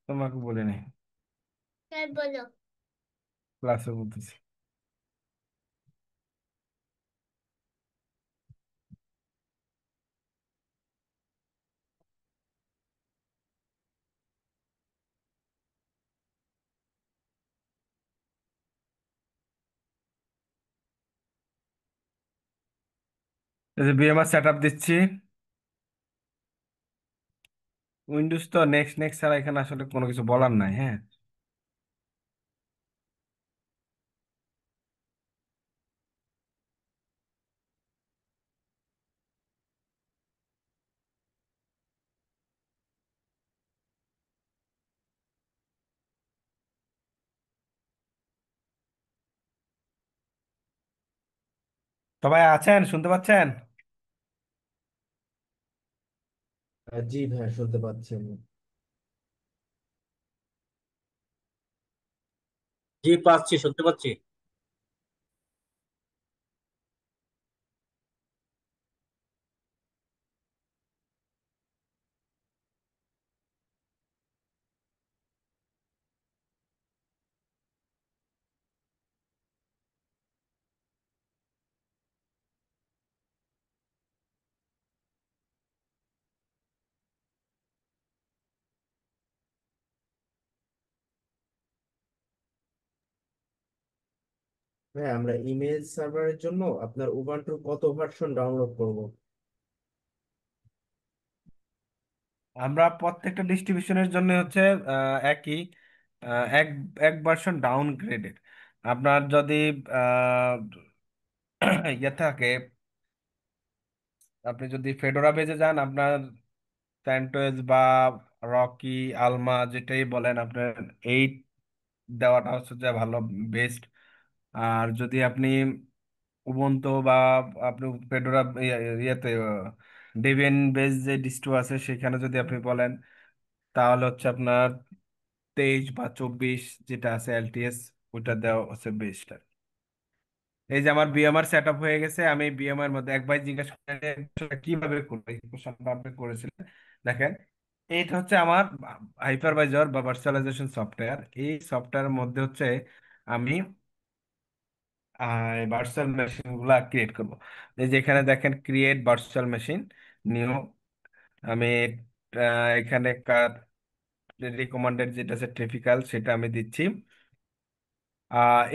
S1: তোমাকে বলে নাই, ক্লাসে বলতেছি। এই যে বিএমআর সেট আপ দিচ্ছি। উইন্ডোজ তো নেক্সট নেক্সট ছাড়া এখানে আসলে কোনো কিছু বলার নাই, হ্যাঁ। সবাই আছেন, শুনতে পাচ্ছেন?
S5: জি ভাইয়া, শুনতে পাচ্ছি আমি।
S3: জি পাচ্ছি, শুনতে পাচ্ছি।
S5: হ্যাঁ, আমরা ইমেল সার্ভারের জন্য আপনার উবান্টুর কত ভার্সন ডাউনলোড করব?
S1: আমরা প্রত্যেকটা ডিস্ট্রিবিউশনের জন্য হচ্ছে একই, এক এক ভার্সন ডাউনগ্রেডেড। আপনার যদি আহ, ইয়ে থাকে, আপনি যদি ফেডোরা বেজে যান, আপনার স্যান্টোয়েজ বা রকি, আলমা যেটাই বলেন, আপনার এইট দেওয়াটা হচ্ছে যে ভালো, বেস্ট। আর যদি আপনি উবুন্টু বা আপনি ফেডোরা ইয়েতে ডেবিয়ান বেস যে ডিস্ট্রো আছে সেখানে যদি আপনি বলেন, তাহলে হচ্ছে আপনার 23 বা 24 যেটা আছে এলটিএস, ওইটা দেওয়া হচ্ছে বেস্ট। এই যে আমার বিএমআর সেট আপ হয়ে গেছে। আমি বিএমআর মধ্যে এক ভাই জিজ্ঞাসা করে কিভাবে করবো, এই কোশ্চেনটা আপনি করেছিলেন। দেখেন, এইটা হচ্ছে আমার হাইপারভাইজার বা ভার্চুয়ালাইজেশন সফটওয়্যার। এই সফটওয়্যারের মধ্যে হচ্ছে আমি ভার্চুয়াল মেশিন গুলা ক্রিয়েট করবো। এই যে এখানে দেখেন, ক্রিয়েট ভার্চুয়াল মেশিন, নিউ। আমি এখানে রিকমান্ডেড যেটা আছে টিপিক্যাল, সেটা আমি দিচ্ছি।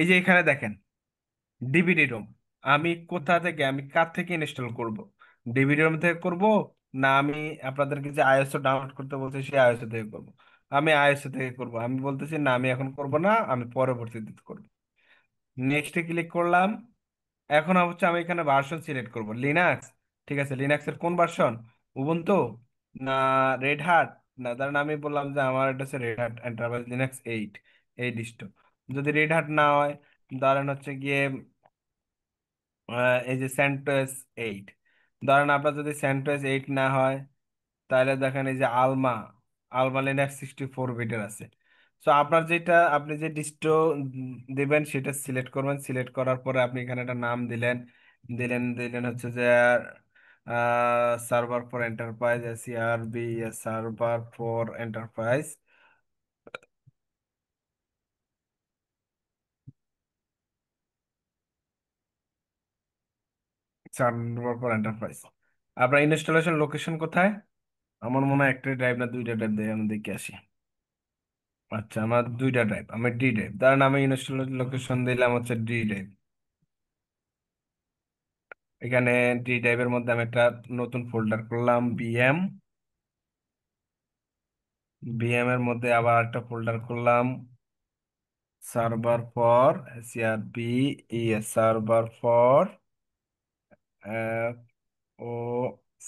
S1: এই যে এখানে দেখেন, ডিভিডি রোম। আমি কোথা থেকে, আমি কার থেকে ইনস্টল করব? ডিভিডি রোম থেকে করব, না আমি আপনাদেরকে যে আইএসও ডাউনলোড করতে বলছি সেই আইএসও থেকে করব? আমি আইএসও থেকে করব। আমি বলতেছি না, আমি এখন করব না, আমি পরবর্তীতে করব। নেক্সটে ক্লিক করলাম। এখন হচ্ছে আমি এখানে ভার্সন সিলেক্ট করব, লিনাক্স। ঠিক আছে, লিনাক্সের কোন ভার্সন? উবুন্টু, না রেড হ্যাট? না, ধরেন আমি বললাম যে আমার এটা হচ্ছে রেড হ্যাট এন্টারপ্রাইজ লিনাক্স 8, এই ডিস্টো। যদি রেড হ্যাট না হয়, ধরেন হচ্ছে গিয়ে এই যে সেন্টোস 8। ধরেন আপনার যদি সেন্টোস 8 না হয়, তাহলে দেখেন এই যে আলমা, আলমা লিনাক্স 64 বিটের আছে। সো আপনার যেটা, আপনি যে ডিস্ট্রো দিবেন সেটা সিলেক্ট করবেন। সিলেক্ট করার পরে আপনি এখানে একটা নাম দিলেন, দিলেন হচ্ছে যে server for enterprise, SERV, server for enterprise, server for enterprise. আপনার ইনস্টলেশন লোকেশন কোথায়? আমার মনে হয় একটা ড্রাইভ না দুইটা ড্রাইভ দেয়, আমি দেখে আসি। আচ্ছা, আমার দুইটা ড্রাইভ, আমি ডি ড্রাইভ। ধরেন আমি ইনস্টল লোকেশন দিলাম হচ্ছে ডি ড্রাইভ। এখানে ডি ড্রাইভের মধ্যে আমি একটা নতুন ফোল্ডার করলাম, বিএম এর মধ্যে আবার একটা ফোল্ডার করলাম, server for CRP, server for ও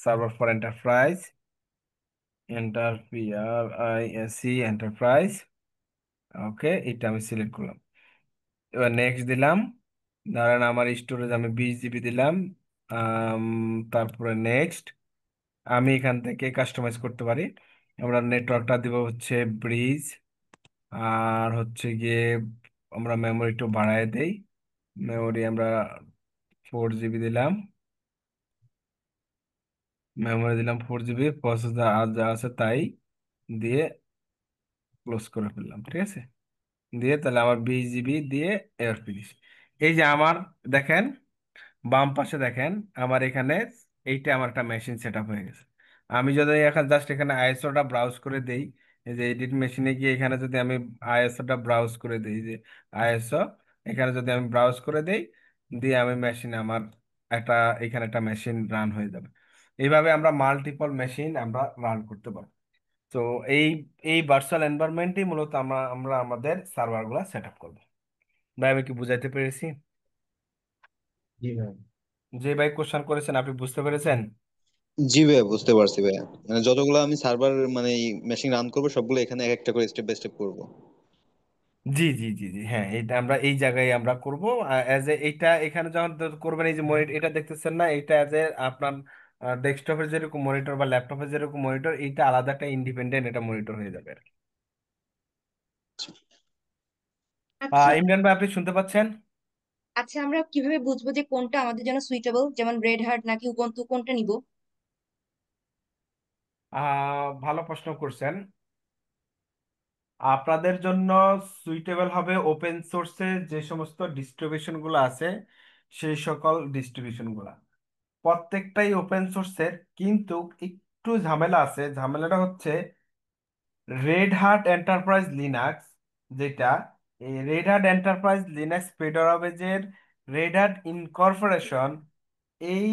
S1: server for enterprise, enterprise enterprise. Okay, এটা আমি সিলেক্ট করলাম। এবার নেক্সট দিলাম। ধরেন আমার স্টোরেজ আমি 20 জিবি দিলাম। আম, তারপরে নেক্সট, আমি এখান থেকে কাস্টমাইজ করতে পারি। আমরা নেটওয়ার্কটা দিব হচ্ছে ব্রিজ, আর হচ্ছে গিয়ে আমরা মেমোরি একটু বাড়ায় দেই। মেমোরি আমরা 4 GB দিলাম, প্রসেসর আর যা আছে তাই দিয়ে ক্লোজ করে ফেললাম, ঠিক আছে। দিয়ে তাহলে আমার 20 GB দিয়ে এয়ার ফিনিশ। এই যে আমার দেখেন বাম পাশে দেখেন আমার এখানে এইটা আমার একটা মেশিন সেট আপ হয়ে গেছে। আমি যদি এখন জাস্ট এখানে আইএসওটা ব্রাউজ করে দেই, এই যে এডিট মেশিনে গিয়ে এখানে যদি আমি আইএসওটা ব্রাউজ করে দেই, যে আইএসও এখানে যদি আমি ব্রাউজ করে দেই, দিয়ে আমি মেশিনে আমার একটা এখানে একটা মেশিন রান হয়ে যাবে। এইভাবে আমরা মাল্টিপল মেশিন আমরা রান করতে পারবো। তো এই এই ভার্চুয়াল এনভায়রনমেন্টই মূলত আমরা আমরা আমাদের সার্ভারগুলো সেট আপ করবো। ভাই আমি কি বুঝাইতে পেরেছি?
S5: জি ভাই।
S1: যে ভাই কোশ্চেন করেছেন আপনি বুঝতে পেরেছেন?
S13: জি ভাইয়া, বুঝতে পারছি ভাইয়া। মানে যতগুলো আমি সার্ভার মানে মেশিন রান করবো সবগুলো এখানে এক একটা করে স্টেপ বাই স্টেপ করবো।
S1: জি জি জি জি, হ্যাঁ এটা আমরা এই জায়গায় আমরা করব। অ্যাজ এ এইটা এখানে যখন করবেন, এই যে মনিটর এটা দেখতেছেন না, এটা অ্যাজ এ আপনার ডেস্কটপের যেরকম মনিটর বা ল্যাপটপের যেরকম মনিটর, এইটা আলাদা একটা ইন্ডিপেন্ডেন্ট এটা মনিটর হয়ে যাবে আর কি।
S10: আচ্ছা।
S1: ইমরান ভাই আপনি শুনতে পাচ্ছেন?
S10: আচ্ছা, আমরা কিভাবে বুঝবো যে কোনটা আমাদের জন্য সুইটেবল, যেমন রেড হার্ট নাকি উবুন্টু, কোনটা নিব?
S1: ভালো প্রশ্ন করছেন। আপনাদের জন্য সুইটেবল হবে ওপেন সোর্সে যে সমস্ত ডিস্ট্রিবিউশন গুলো আছে, সেই সকল ডিস্ট্রিবিউশন গুলা প্রত্যেকটাই ওপেন সোর্সের, কিন্তু একটু ঝামেলা আছে। ঝামেলাটা হচ্ছে রেড হার্ট এন্টারপ্রাইজ লিনাক্স, যেটা এই রেড হার্ট এন্টারপ্রাইজ লিনাক্স ফেডারেবজের রেড হার্ট ইনকর্পোরেশন, এই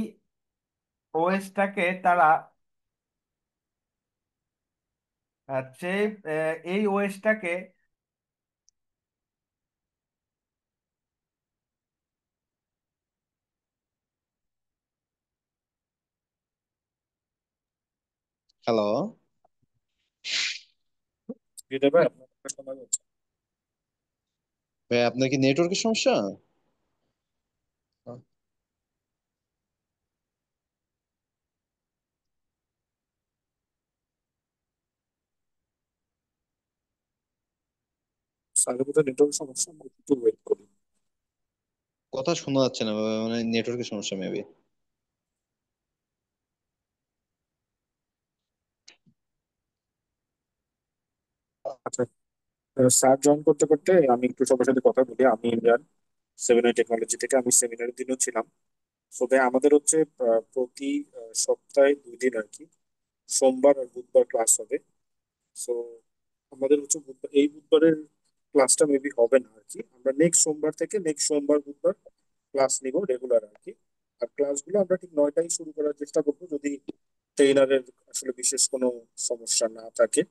S1: ওএসটাকে তারা সেই এই ওএসটাকে
S13: হ্যালো ভাই, আপনার কি নেটওয়ার্কের সমস্যা? কথা শোনা যাচ্ছে না, মানে নেটওয়ার্কের সমস্যা মেবি।
S14: আচ্ছা, স্যার জয়েন করতে করতে আমি একটু সবার সাথে কথা বলি। আমি ইন্ডিয়ান 7i টেকনোলজি থেকে, আমি সেমিনারের দিনও ছিলাম। তবে আমাদের হচ্ছে প্রতি সপ্তাহে 2 দিন আর কি, সোমবার আর বুধবার ক্লাস হবে। সো আমাদের হচ্ছে এই বুধবারের ক্লাসটা মেবি হবে না আর কি। আমরা নেক্সট সোমবার থেকে নেক্সট সোমবার বুধবার ক্লাস নিব রেগুলার আর কি। আর ক্লাসগুলো আমরা ঠিক 9টায় শুরু করার চেষ্টা করবো, যদি ট্রেইনারের আসলে বিশেষ কোনো সমস্যা না থাকে।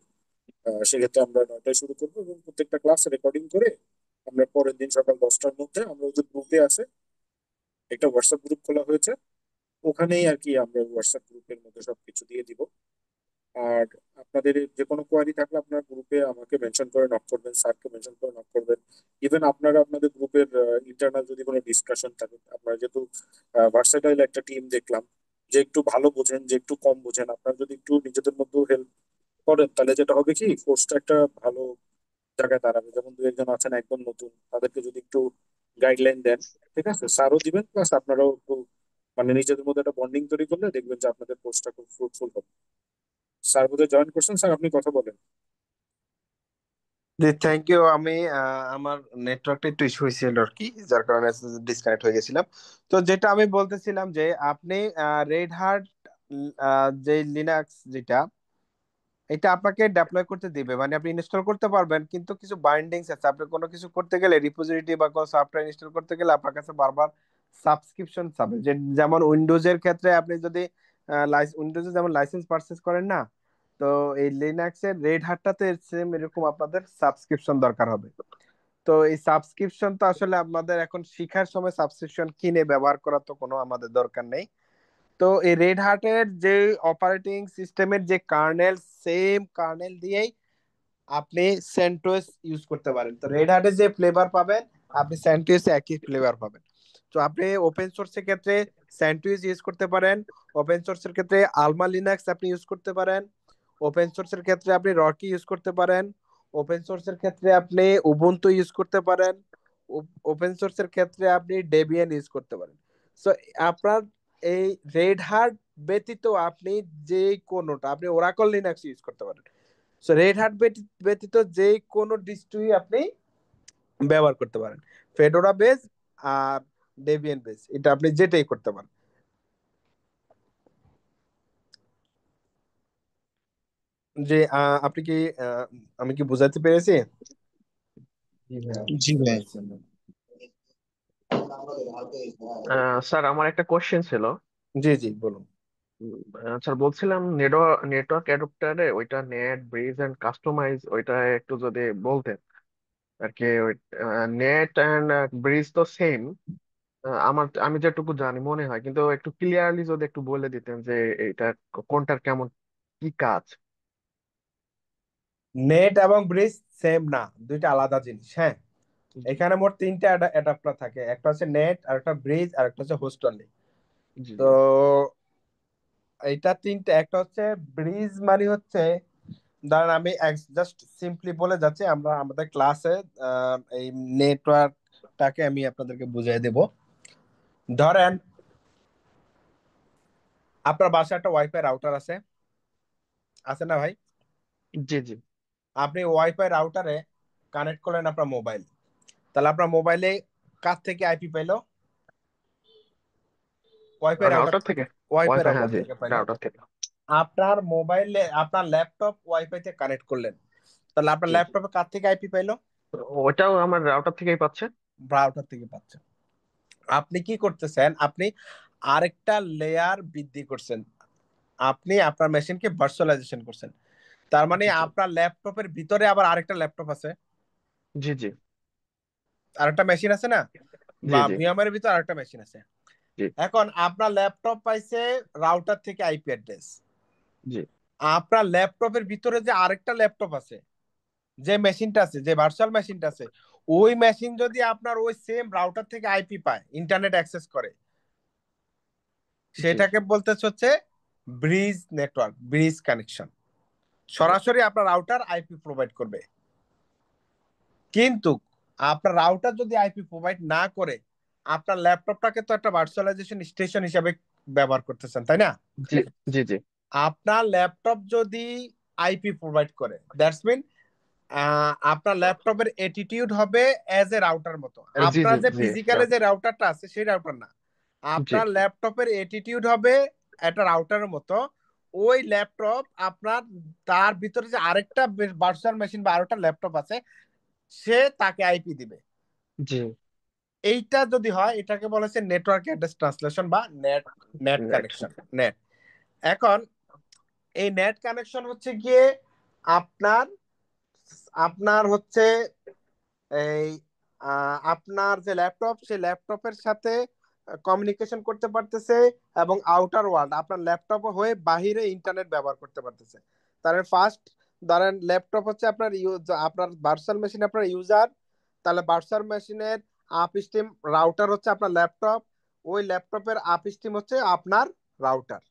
S14: সেক্ষেত্রে আমরা 9টায় শুরু করবো, এবং প্রত্যেকটা ক্লাস রেকর্ডিং করে আমরা পরের দিন সকাল 10টার মধ্যে আমরা ওই যে গ্রুপে আছে, একটা হোয়াটসঅ্যাপ গ্রুপ খোলা হয়েছে, ওখানেই আর কি আমরা হোয়াটসঅ্যাপ গ্রুপের মধ্যে সবকিছু দিয়ে দিব। আর আপনাদের যে কোনো কোয়ারি থাকলে আপনার গ্রুপে আমাকে মেনশন করে নক করবেন, স্যারকে মেনশন করে নক করবেন। ইভেন আপনারা আপনাদের গ্রুপের ইন্টারনাল যদি কোনো ডিসকাশন থাকে, আপনারা যেহেতু ভার্সেটাইল একটা টিম দেখলাম, যে একটু ভালো বোঝেন যে একটু কম বোঝেন, আপনারা যদি একটু নিজেদের মধ্যেও হেল্প করেন, তাহলে যেটা হবে কি কোর্সটা একটা ভালো জায়গায় দাঁড়াবে। যেমন 2 একজন আছেন একদম নতুন, তাদেরকে যদি একটু গাইডলাইন দেন, ঠিক আছে, স্যারও দিবেন প্লাস আপনারাও একটু মানে নিজেদের মধ্যে একটা বন্ডিং তৈরি করলে দেখবেন যে আপনাদের কোর্সটা খুব ফ্রুটফুল হবে। স্যার বোধহয় জয়েন করছেন, স্যার আপনি কথা বলেন।
S15: জি থ্যাংক ইউ। আমি আমার নেটওয়ার্কটা একটু ইস্যু হয়েছিল আর কি, যার কারণে ডিসকানেক্ট হয়ে গেছিলাম। তো যেটা আমি বলতেছিলাম যে আপনি রেড হার্ট যে লিনাক্স যেটা, এটা আপনাকে ডেপ্লয় করতে দিবে, মানে আপনি ইনস্টল করতে পারবেন, কিন্তু কিছু বাইন্ডিংস আছে। আপনি কোনো কিছু করতে গেলে, রিপোজিটরি বা কোনো সফটওয়্যার ইনস্টল করতে গেলে আপনার কাছে বারবার সাবস্ক্রিপশন চাবে। যে যেমন উইন্ডোজের ক্ষেত্রে আপনি যদি উইন্ডোজে যেমন লাইসেন্স পারচেজ করেন না, তো এই লিনাক্সের রেড হাটটাতে সেম এরকম আপনাদের সাবস্ক্রিপশন দরকার হবে। তো এই সাবস্ক্রিপশন তো আসলে আমাদের এখন শিখার সময় সাবস্ক্রিপশন কিনে ব্যবহার করার তো কোনো আমাদের দরকার নেই। তো এই রেড হার্টের যে অপারেটিং সিস্টেমের যে কার্নেল, সেম কার্নেল দিয়েই আপনি সেন্টোস ইউজ করতে পারেন। তো রেড হার্টের যে ফ্লেভার পাবেন, আপনি সেন্টোস একই ফ্লেভার পাবেন। তো আপনি ওপেন সোর্সের ক্ষেত্রে স্যান্ডউইচ ইউজ করতে পারেন, ওপেন সোর্সের ক্ষেত্রে আলমা লিনাক্স আপনি ইউজ করতে পারেন, ওপেন সোর্সের ক্ষেত্রে আপনি রকি ইউজ করতে পারেন, ওপেন সোর্সের ক্ষেত্রে আপনি উবুন্টু ইউজ করতে পারেন, ওপেন সোর্সের ক্ষেত্রে আপনি ডেবিয়ান ইউজ করতে পারেন। সো আপনার এই রেড হার্ট ব্যতীত আপনি যে কোনোটা, আপনি ওরাকল লিনাক্স ইউজ করতে পারেন। সো রেড হার্ট ব্যতীত যে কোনো ডিস্ট্রি আপনি ব্যবহার করতে পারেন, ফেডোরা বেস আর ডেবিয়ান বেস, এটা আপনি যেটাই করতে পারেন। যে আপনি কি আমি কি বুঝাতে পেরেছি?
S13: জি ভাই।
S2: স্যার আমার একটা কোশ্চেন ছিল।
S15: জি জি বলুন।
S2: স্যার বলছিলাম নেটওয়ার্ক অ্যাডাপ্টারে ওইটা নেট ব্রিজ এন্ড কাস্টমাইজ ওইটা একটু যদি বলতেন আর কি। ওই নেট এন্ড ব্রিজ তো সেম, আমি যেটুকু জানি মনে হয়, কিন্তু একটু ক্লিয়ারলি যদি একটু বলে দিতেন যে এটা কোনটার কেমন কি কাজ।
S15: নেট এবং ব্রিজ সেম না, দুইটা আলাদা জিনিস। হ্যাঁ,
S2: জি
S15: এখানে মোট তিনটা অ্যাডাপ্টার থাকে, একটা হচ্ছে নেট, আর একটা ব্রিজ, আর একটা হচ্ছে হোস্ট অনলি।
S2: জি
S15: তো এটা তিনটা, একটা হচ্ছে ব্রিজ মানে হচ্ছে, ধরেন আমি জাস্ট সিম্পলি বলে যাচ্ছি, আমরা আমাদের ক্লাসে এই নেটওয়ার্কটাকে আমি আপনাদেরকে বুঝিয়ে দেব। ধরেন আপনার বাসায় একটা ওয়াইফাই রাউটার আছে, আছে না ভাই?
S2: জি জি।
S15: আপনি ওয়াইফাই রাউটারে কানেক্ট করলেন আপনার মোবাইল, তাহলে আপনার মোবাইলে কাছ থেকে আইপি পাইলো? ওয়াইফাই রাউটার
S2: রাউটার
S15: থেকে,
S2: থেকে।
S15: ওয়াইফাই
S2: ওয়াইফাই, হ্যাঁ
S15: রাউটার
S2: জি,
S15: থেকে পাইলো।
S2: রাউটার থেকে।
S15: আপনার মোবাইলে, আপনার ল্যাপটপ ওয়াইফাই তে কানেক্ট করলেন, তাহলে আপনার
S2: জি জি।
S15: ল্যাপটপে কাছ থেকে আইপি পাইলো?
S2: ওটাও আমার রাউটার থেকেই পাচ্ছে।
S15: রাউটার থেকে পাচ্ছে। আপনি কি করতেছেন, আপনি আরেকটা লেয়ার বৃদ্ধি করছেন, আপনি আপনার মেশিনকে ভার্চুয়ালাইজেশন করছেন। তার মানে
S2: জি জি।
S15: আপনার ল্যাপটপের ভিতরে আবার আরেকটা ল্যাপটপ আছে,
S2: জি জি।
S15: আরেকটা মেশিন আছে না,
S2: জি
S15: বা
S2: জি।
S15: ভিএমের ভিতরে আরেকটা মেশিন আছে।
S2: জি
S15: এখন আপনার ল্যাপটপ পাইছে রাউটার থেকে আইপি অ্যাড্রেস,
S2: জি।
S15: আপনার ল্যাপটপের ভিতরে যে আরেকটা ল্যাপটপ আছে, যে মেশিনটা আছে, যে ভার্চুয়াল মেশিনটা আছে, ওই মেশিন যদি আপনার ওই সেম রাউটার থেকে আইপি পায়, ইন্টারনেট অ্যাক্সেস করে,
S2: জি
S15: সেটাকে বলতেছে হচ্ছে ব্রিজ নেটওয়ার্ক, ব্রিজ কানেকশন।
S2: জি।
S15: সরাসরি আপনার রাউটার আইপি প্রোভাইড করবে। কিন্তু আপনার রাউটার যদি আইপি প্রোভাইড না করে, আপনার ল্যাপটপটাকে তো একটা ভার্চুয়ালাইজেশন স্টেশন হিসাবে ব্যবহার করতেছেন, তাই না?
S2: জি জি। জি
S15: আপনার ল্যাপটপ যদি আইপি প্রোভাইড করে, দ্যাটস মিন আপনার ল্যাপটপের অ্যাটিটিউড হবে অ্যাজ এ রাউটার মতো।
S2: জি।
S15: আপনার
S2: জি
S15: যে
S2: জি।
S15: ফিজিক্যালি যে রাউটারটা আছে সেই রাউটার না,
S2: জি
S15: আপনার ল্যাপটপের অ্যাটিটিউড হবে একটা রাউটারের মতো। ওই ল্যাপটপ আপনার, তার ভিতরে যে আরেকটা ভার্চুয়াল মেশিন বা আরেকটা ল্যাপটপ আছে, সে তাকে আইপি দিবে।
S2: জি।
S15: এইটা যদি হয়, এটাকে বলা হচ্ছে নেটওয়ার্ক অ্যাড্রেস ট্রান্সলেশন বা net, net
S2: net.
S15: Connection, net. এখন এই নেট কানেকশন হচ্ছে গিয়ে আপনার, আপনার হচ্ছে এই আপনার যে ল্যাপটপ, সেই ল্যাপটপের সাথে কমিউনিকেশন করতে পারতেছে, এবং আউটার ওয়ার্ল্ড আপনার ল্যাপটপ হয়ে বাহিরে ইন্টারনেট ব্যবহার করতে পারতেছে। তাহলে ফার্স্ট, ধরেন ল্যাপটপ হচ্ছে আপনার আপনার ভার্চুয়াল মেশিন আপনার ইউজার, তাহলে ভার্চুয়াল মেশিনের আপ স্ট্রিম রাউটার হচ্ছে আপনার ল্যাপটপ, ওই ল্যাপটপের আপ স্ট্রিম হচ্ছে আপনার রাউটার।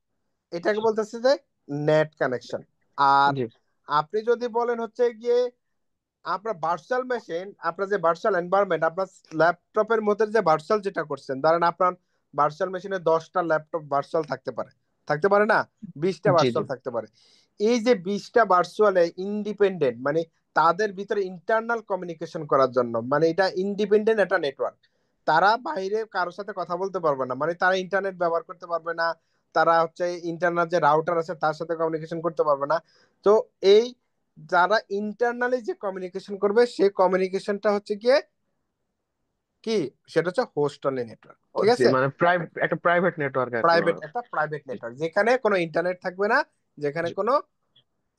S15: এটাকে বলতেছে যে নেট কানেকশন। আর
S2: জি
S15: আপনি যদি বলেন হচ্ছে গিয়ে আপনার ভার্চুয়াল মেশিন, আপনার যে ভার্চুয়াল এনভায়রনমেন্ট, আপনার ল্যাপটপের মধ্যে যে ভার্চুয়াল যেটা করছেন, ধরেন আপনার ভার্চুয়াল মেশিনে 10টা ল্যাপটপ ভার্চুয়াল থাকতে পারে না, 20টা
S2: জি। জি
S15: ভার্চুয়াল থাকতে পারে। এই যে 20টা ভার্চুয়ালে ইন্ডিপেন্ডেন্ট, মানে তাদের ভিতরে ইন্টারনাল কমিউনিকেশন করার জন্য, মানে এটা ইন্ডিপেন্ডেন্ট একটা নেটওয়ার্ক। তারা বাইরে কারোর সাথে কথা বলতে পারবে না, মানে তারা ইন্টারনেট ব্যবহার করতে পারবে না, তারা হচ্ছে ইন্টারনাল যে রাউটার আছে তার সাথে কমিউনিকেশন করতে পারবে না। তো এই যারা ইন্টারনালি যে কমিউনিকেশন করবে, সেই কমিউনিকেশনটা হচ্ছে গিয়ে কি, সেটা হচ্ছে হোস্ট অনলি নেটওয়ার্ক,
S2: ও
S15: ঠিক
S2: জি,
S15: আছে?
S2: মানে একটা প্রাইভেট নেটওয়ার্ক আর কি।
S15: একটা প্রাইভেট নেটওয়ার্ক, যেখানে কোনো ইন্টারনেট থাকবে না, যেখানে
S2: জি
S15: কোনো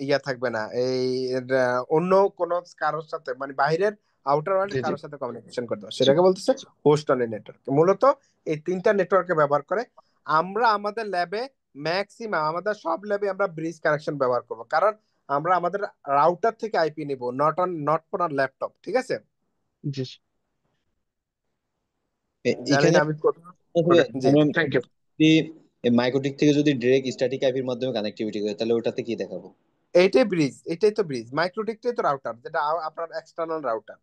S15: ইয়া থাকবে না, এই অন্য কোনো কারোর সাথে, মানে বাইরের আউটার ওয়ার্ল্ড
S2: জি। জি
S15: কারোর সাথে কমিউনিকেশন করতে হবে,
S2: জি।
S15: সেটাকে বলতেছে হোস্ট অনলি নেটওয়ার্ক। মূলত এই তিনটা নেটওয়ার্কে ব্যবহার করে। আমরা আমাদের ল্যাবে ম্যাক্সিমাম, আমাদের সব ল্যাবে আমরা ব্রিজ কানেকশন ব্যবহার করব, কারণ আমরা আমাদের রাউটার থেকে আইপি নিব, নট ফর আর ল্যাপটপ, ঠিক আছে?
S2: জি।
S15: জানি
S13: এখানে
S15: না আমি জি।
S2: Thank you.
S13: মাইক্রোটিক থেকে যদি ডিরেক্ট স্ট্যাটিক আইপির মাধ্যমে কানেক্টিভিটি করে, তাহলে ওটাতে কি দেখাবো?
S15: এইটাই ব্রিজ, এটাই তো ব্রিজ, মাইক্রোটিকটাই তো রাউটার, যেটা আপনার এক্সটার্নাল রাউটার।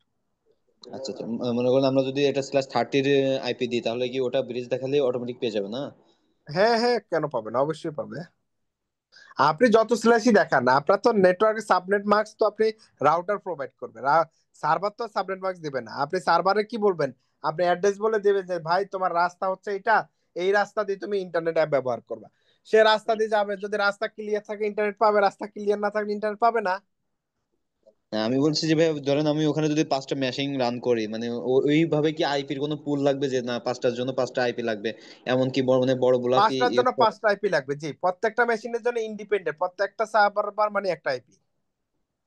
S13: আচ্ছা আচ্ছা, মনে করেন আমরা যদি এটা /30 আইপি দিই তাহলে কি ওটা ব্রিজ দেখালে অটোমেটিক পেয়ে যাবে না?
S15: হ্যাঁ হ্যাঁ, কেন পাবে না, অবশ্যই পাবে। আপনি যত স্ল্যাশই দেখান, আপনার তো নেটওয়ার্কের সাবনেট মার্কস তো আপনি রাউটার প্রোভাইড করবে, সার্ভার তো সাবনেট মার্কস দিবে না। আপনি সার্ভারে কি বলবেন, আপনি অ্যাড্রেস বলে দিবেন যে ভাই তোমার রাস্তা হচ্ছে এটা, এই রাস্তা দিয়ে তুমি ইন্টারনেট অ্যাপ ব্যবহার করবা। সে রাস্তা দিয়ে যাবে, যদি রাস্তা ক্লিয়ার থাকে ইন্টারনেট পাবে, রাস্তা ক্লিয়ার না থাকলে ইন্টারনেট পাবে না।
S13: হ্যাঁ, আমি বলছি যে ভাই ধরেন আমি ওখানে যদি 5টা মেশিন রান করি, মানে ওইভাবে কি আইপির কোনো পুল লাগবে যে না 5টার জন্য 5টা আইপি লাগবে, এমন কি বড় মানে বড় গুলা কি
S15: 5টার জন্য 5টা আইপি লাগবে, জি, প্রত্যেকটা মেশিনের জন্য ইন্ডিপেন্ডেন্ট, প্রত্যেকটা সার্ভার মানে একটা আইপি।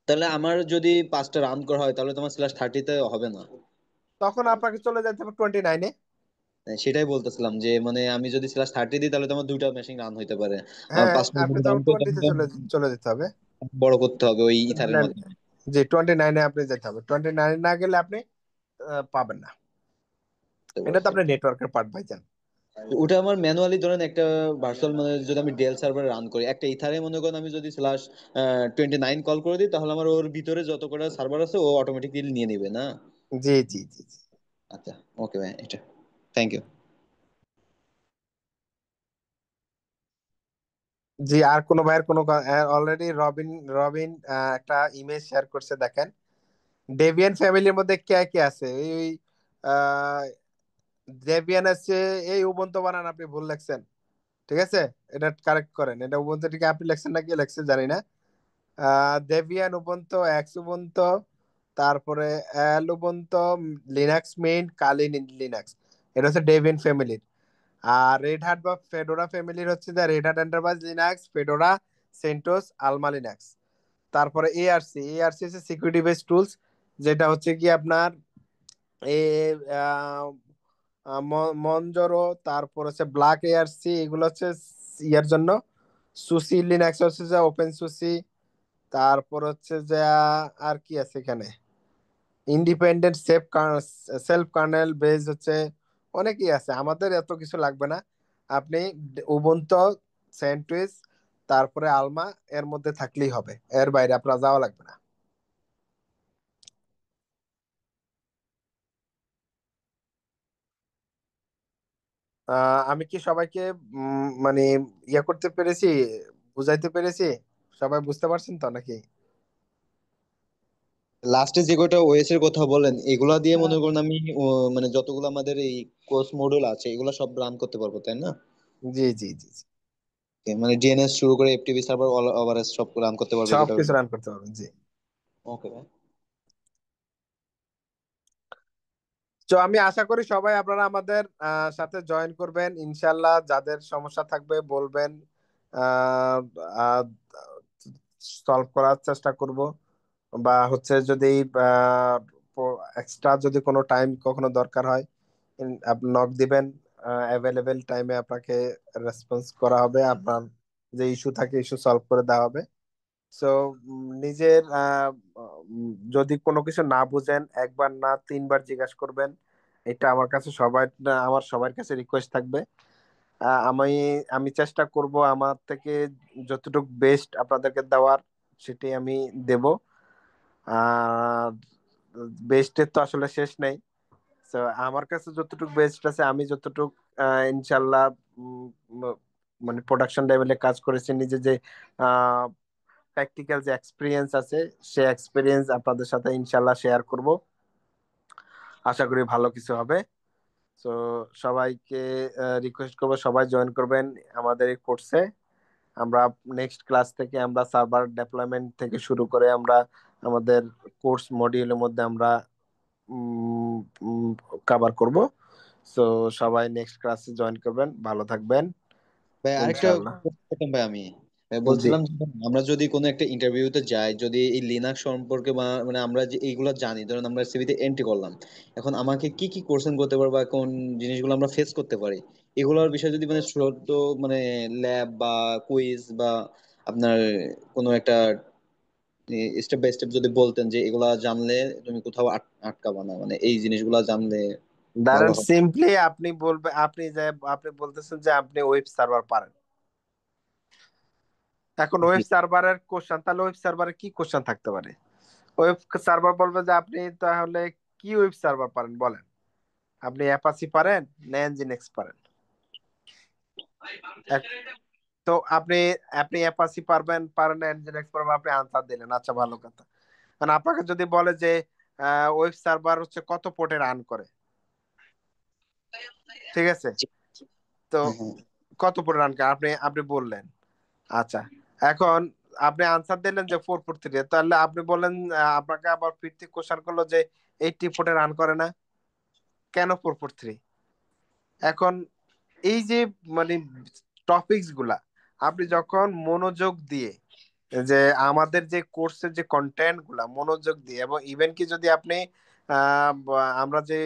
S13: তাহলে আমার যদি 5টা রান করা হয় তাহলে তোমার /30-তে হবে না?
S15: তখন আপনাকে চলে যেতে হবে 29-এ।
S13: হ্যাঁ, সেটাই বলতেছিলাম যে মানে আমি যদি /30 দিই তাহলে তোমার 2টা মেশিন রান হইতে পারে, আর
S15: হ্যাঁ,
S13: 5টা
S15: আপনি
S13: যদি রান
S15: তখন
S13: করি তাহলে
S15: 20-তে
S13: তো
S15: চলে যেতে হবে।
S13: বড় করতে হবে ওই ইথারের মাধ্যমে।
S15: জি, 29-এ আপনি যেতে হবে, 29 না গেলে আপনি পাবেন না।
S13: বুঝতে
S15: এটা তো
S13: পারছি।
S15: আপনার নেটওয়ার্কের পার্ট ভাইজান।
S13: ওটা আমার ম্যানুয়ালি ধরেন একটা ভার্চুয়াল, মানে যদি আমি ডেল সার্ভারে রান করি একটা ইথারে, মনে করেন আমি যদি /29 কল করে দিই তাহলে আমার ওর ভিতরে যত কটা সার্ভার আছে ও অটোমেটিক্যালি নিয়ে নিবে না?
S15: জি জি জি জি।
S13: আচ্ছা, ওকে ভাই, এটা থ্যাংক ইউ।
S15: জি, আর কোনো ভাইয়ের কোনো, অলরেডি রবিন রবিন একটা ইমেজ শেয়ার করছে, দেখেন ডেভিয়ান ফ্যামিলির মধ্যে কে কে আছে। এই আহ, ডেভিয়ান আছে, এই উবুন্টু বানান আপনি ভুল লেখছেন, ঠিক আছে, এটা কারেক্ট করেন, এটা উবুন্টু ঠিক আপনি লেখছেন না কি লেখছেন জানি না। ডেভিয়ান উবুন্টু, এক্স উবুন্টু, তারপরে Lubuntu, Linux Mint, Kali Linux, এটা হচ্ছে ডেভিয়ান ফ্যামিলির। আর রেড হ্যাট বা ফেডোরা ফ্যামিলির হচ্ছে যে Red Hat enterprise Linux, Fedora, CentOS, Alma Linux. তারপরে এআরসি, এআরসি হচ্ছে সিকিউরিটি বেসড টুলস, যেটা হচ্ছে কি আপনার এ মনজোরো, তারপর হচ্ছে ব্ল্যাক এআরসি, এগুলো হচ্ছে ইয়ার জন্য। সুসি লিনাক্স হচ্ছে যে ওপেন সুসি। তারপর হচ্ছে যে আর কি আছে এখানে, ইন্ডিপেন্ডেন্ট সেলফ কার্নেল বেস হচ্ছে, অনেকই আছে, আমাদের এত কিছু লাগবে না। আপনি উবুন্টু, স্যান্ডউইচ, তারপরে আলমা, এর মধ্যে থাকলেই হবে, এর বাইরে আপনার যাওয়া লাগবে না। আমি কি সবাইকে মানে ইয়ে করতে পেরেছি, বুঝাইতে পেরেছি? সবাই বুঝতে পারছেন তো নাকি?
S13: লাস্টে যে কয়টা ওএস এর কথা বলেন এগুলা দিয়ে মনে করেন আমি মানে যতগুলো আমাদের এই কোর্স মডিউল আছে এগুলো সব রান করতে পারবো, তাই না?
S15: জি জি জি জি।
S13: Okay, মানে ডিএনএস শুরু করে এফটিপি সার্ভার অল ওভারঅল সব রান করতে পারবে
S15: সব
S13: যেটা।
S15: কিছু রান করতে পারবেন, জি।
S13: ওকে ভাই।
S15: তো আমি আশা করি সবাই আপনারা আমাদের সাথে জয়েন করবেন ইনশাল্লাহ। যাদের সমস্যা থাকবে বলবেন, সলভ করার চেষ্টা করব। বা হচ্ছে যদি এক্সট্রা যদি কোনো টাইম কখনো দরকার হয়, আপনি নক দিবেন, অ্যাভেলেবেল টাইমে আপনাকে রেসপন্স করা হবে, আপনার যে ইস্যু থাকে ইস্যু সলভ করে দেওয়া হবে। সো নিজের যদি কোনো কিছু না বুঝেন, একবার না 3বার জিজ্ঞাসা করবেন, এটা আমার কাছে সবাই, আমার সবার কাছে রিকোয়েস্ট থাকবে। আমি আমি চেষ্টা করব আমার থেকে যতটুকু বেস্ট আপনাদেরকে দেওয়ার, সেটি আমি দেব। আর বেস্টের তো আসলে শেষ নেই। তো আমার কাছে যতটুকু বেস্ট আছে, আমি যতটুকু ইনশাল্লাহ উম, ম- মানে প্রোডাকশন লেভেলে কাজ করেছি, নিজে যে প্র্যাকটিক্যাল যে এক্সপিরিয়েন্স আছে, সে এক্সপিরিয়েন্স আপনাদের সাথে ইনশাল্লাহ শেয়ার করব। আশা করি ভালো কিছু হবে। তো সবাইকে রিকোয়েস্ট করবো সবাই জয়েন করবেন আমাদের এই কোর্সে। আমরা নেক্সট ক্লাস থেকে আমরা সার্ভার ডেভেলপমেন্ট থেকে শুরু করে আমরা আমাদের কোর্স মডিউলের মধ্যে আমরা কভার করব। তো সবাই নেক্সট ক্লাসে জয়েন করবেন, ভালো থাকবেন
S13: ভাই আরেকটা
S15: ইনশাআল্লাহ।
S13: কথা বলতাম ভাই, আমি
S15: জি
S13: বলছিলাম যে আমরা যদি কোনো একটা ইন্টারভিউতে যাই, যদি এই লিনাক্স সম্পর্কে বা মানে আমরা যে এইগুলো জানি, ধরেন আমরা সিভিতে এন্ট্রি করলাম, এখন আমাকে কি কি কোশ্চেন করতে পারবো বা কোন জিনিসগুলো আমরা ফেস করতে পারি এগুলোর বিষয়ে যদি মানে ছোট মানে ল্যাব বা কুইজ বা আপনার কোনো একটা স্টেপ বাই স্টেপ যদি বলতেন যে এগুলা জানলে তুমি কোথাও আটকাবা না, মানে এই জিনিসগুলা জানলে ভালো
S15: দাঁড়ান,
S13: হয়।
S15: সিম্পলি আপনি বলবেন, আপনি যে আপনি বলতেছেন যে আপনি ওয়েব সার্ভার পারেন, এখন ওয়েব সার্ভারের কোশ্চেন, তাহলে ওয়েব সার্ভারে কি কোশ্চেন থাকতে পারে? ওয়েব সার্ভার বলবে যে আপনি তাহলে কি ওয়েব সার্ভার পারেন বলেন, আপনি অ্যাপাচি পারেন না এনজিনিক্স পারেন? এক- তো আপনি আপনি অ্যাপাচি পারেন না এনজিনিক্স পারবেন, আপনি আনসার দিলেন, আচ্ছা ভালো কথা। মানে আপনাকে যদি বলে যে ওয়েব সার্ভার হচ্ছে কত পোর্টে রান করে, ঠিক আছে, তো
S13: হ্যাঁ হ্যাঁ।
S15: কত পোর্টে রান করে আপনি আপনি বললেন, আচ্ছা। এখন আপনি আনসার দিলেন যে 443, তাহলে আপনি বললেন আপনাকে আবার ফিরতি কোশ্চেন করলো যে 80 পোর্টে রান করে না, কেন 443? এখন এই যে মানে টপিকস গুলা আপনি যখন মনোযোগ দিয়ে, যে আমাদের যে কোর্সের যে কন্টেন্ট গুলা মনোযোগ দিয়ে, এবং ইভেন কি যদি আপনি আমরা যে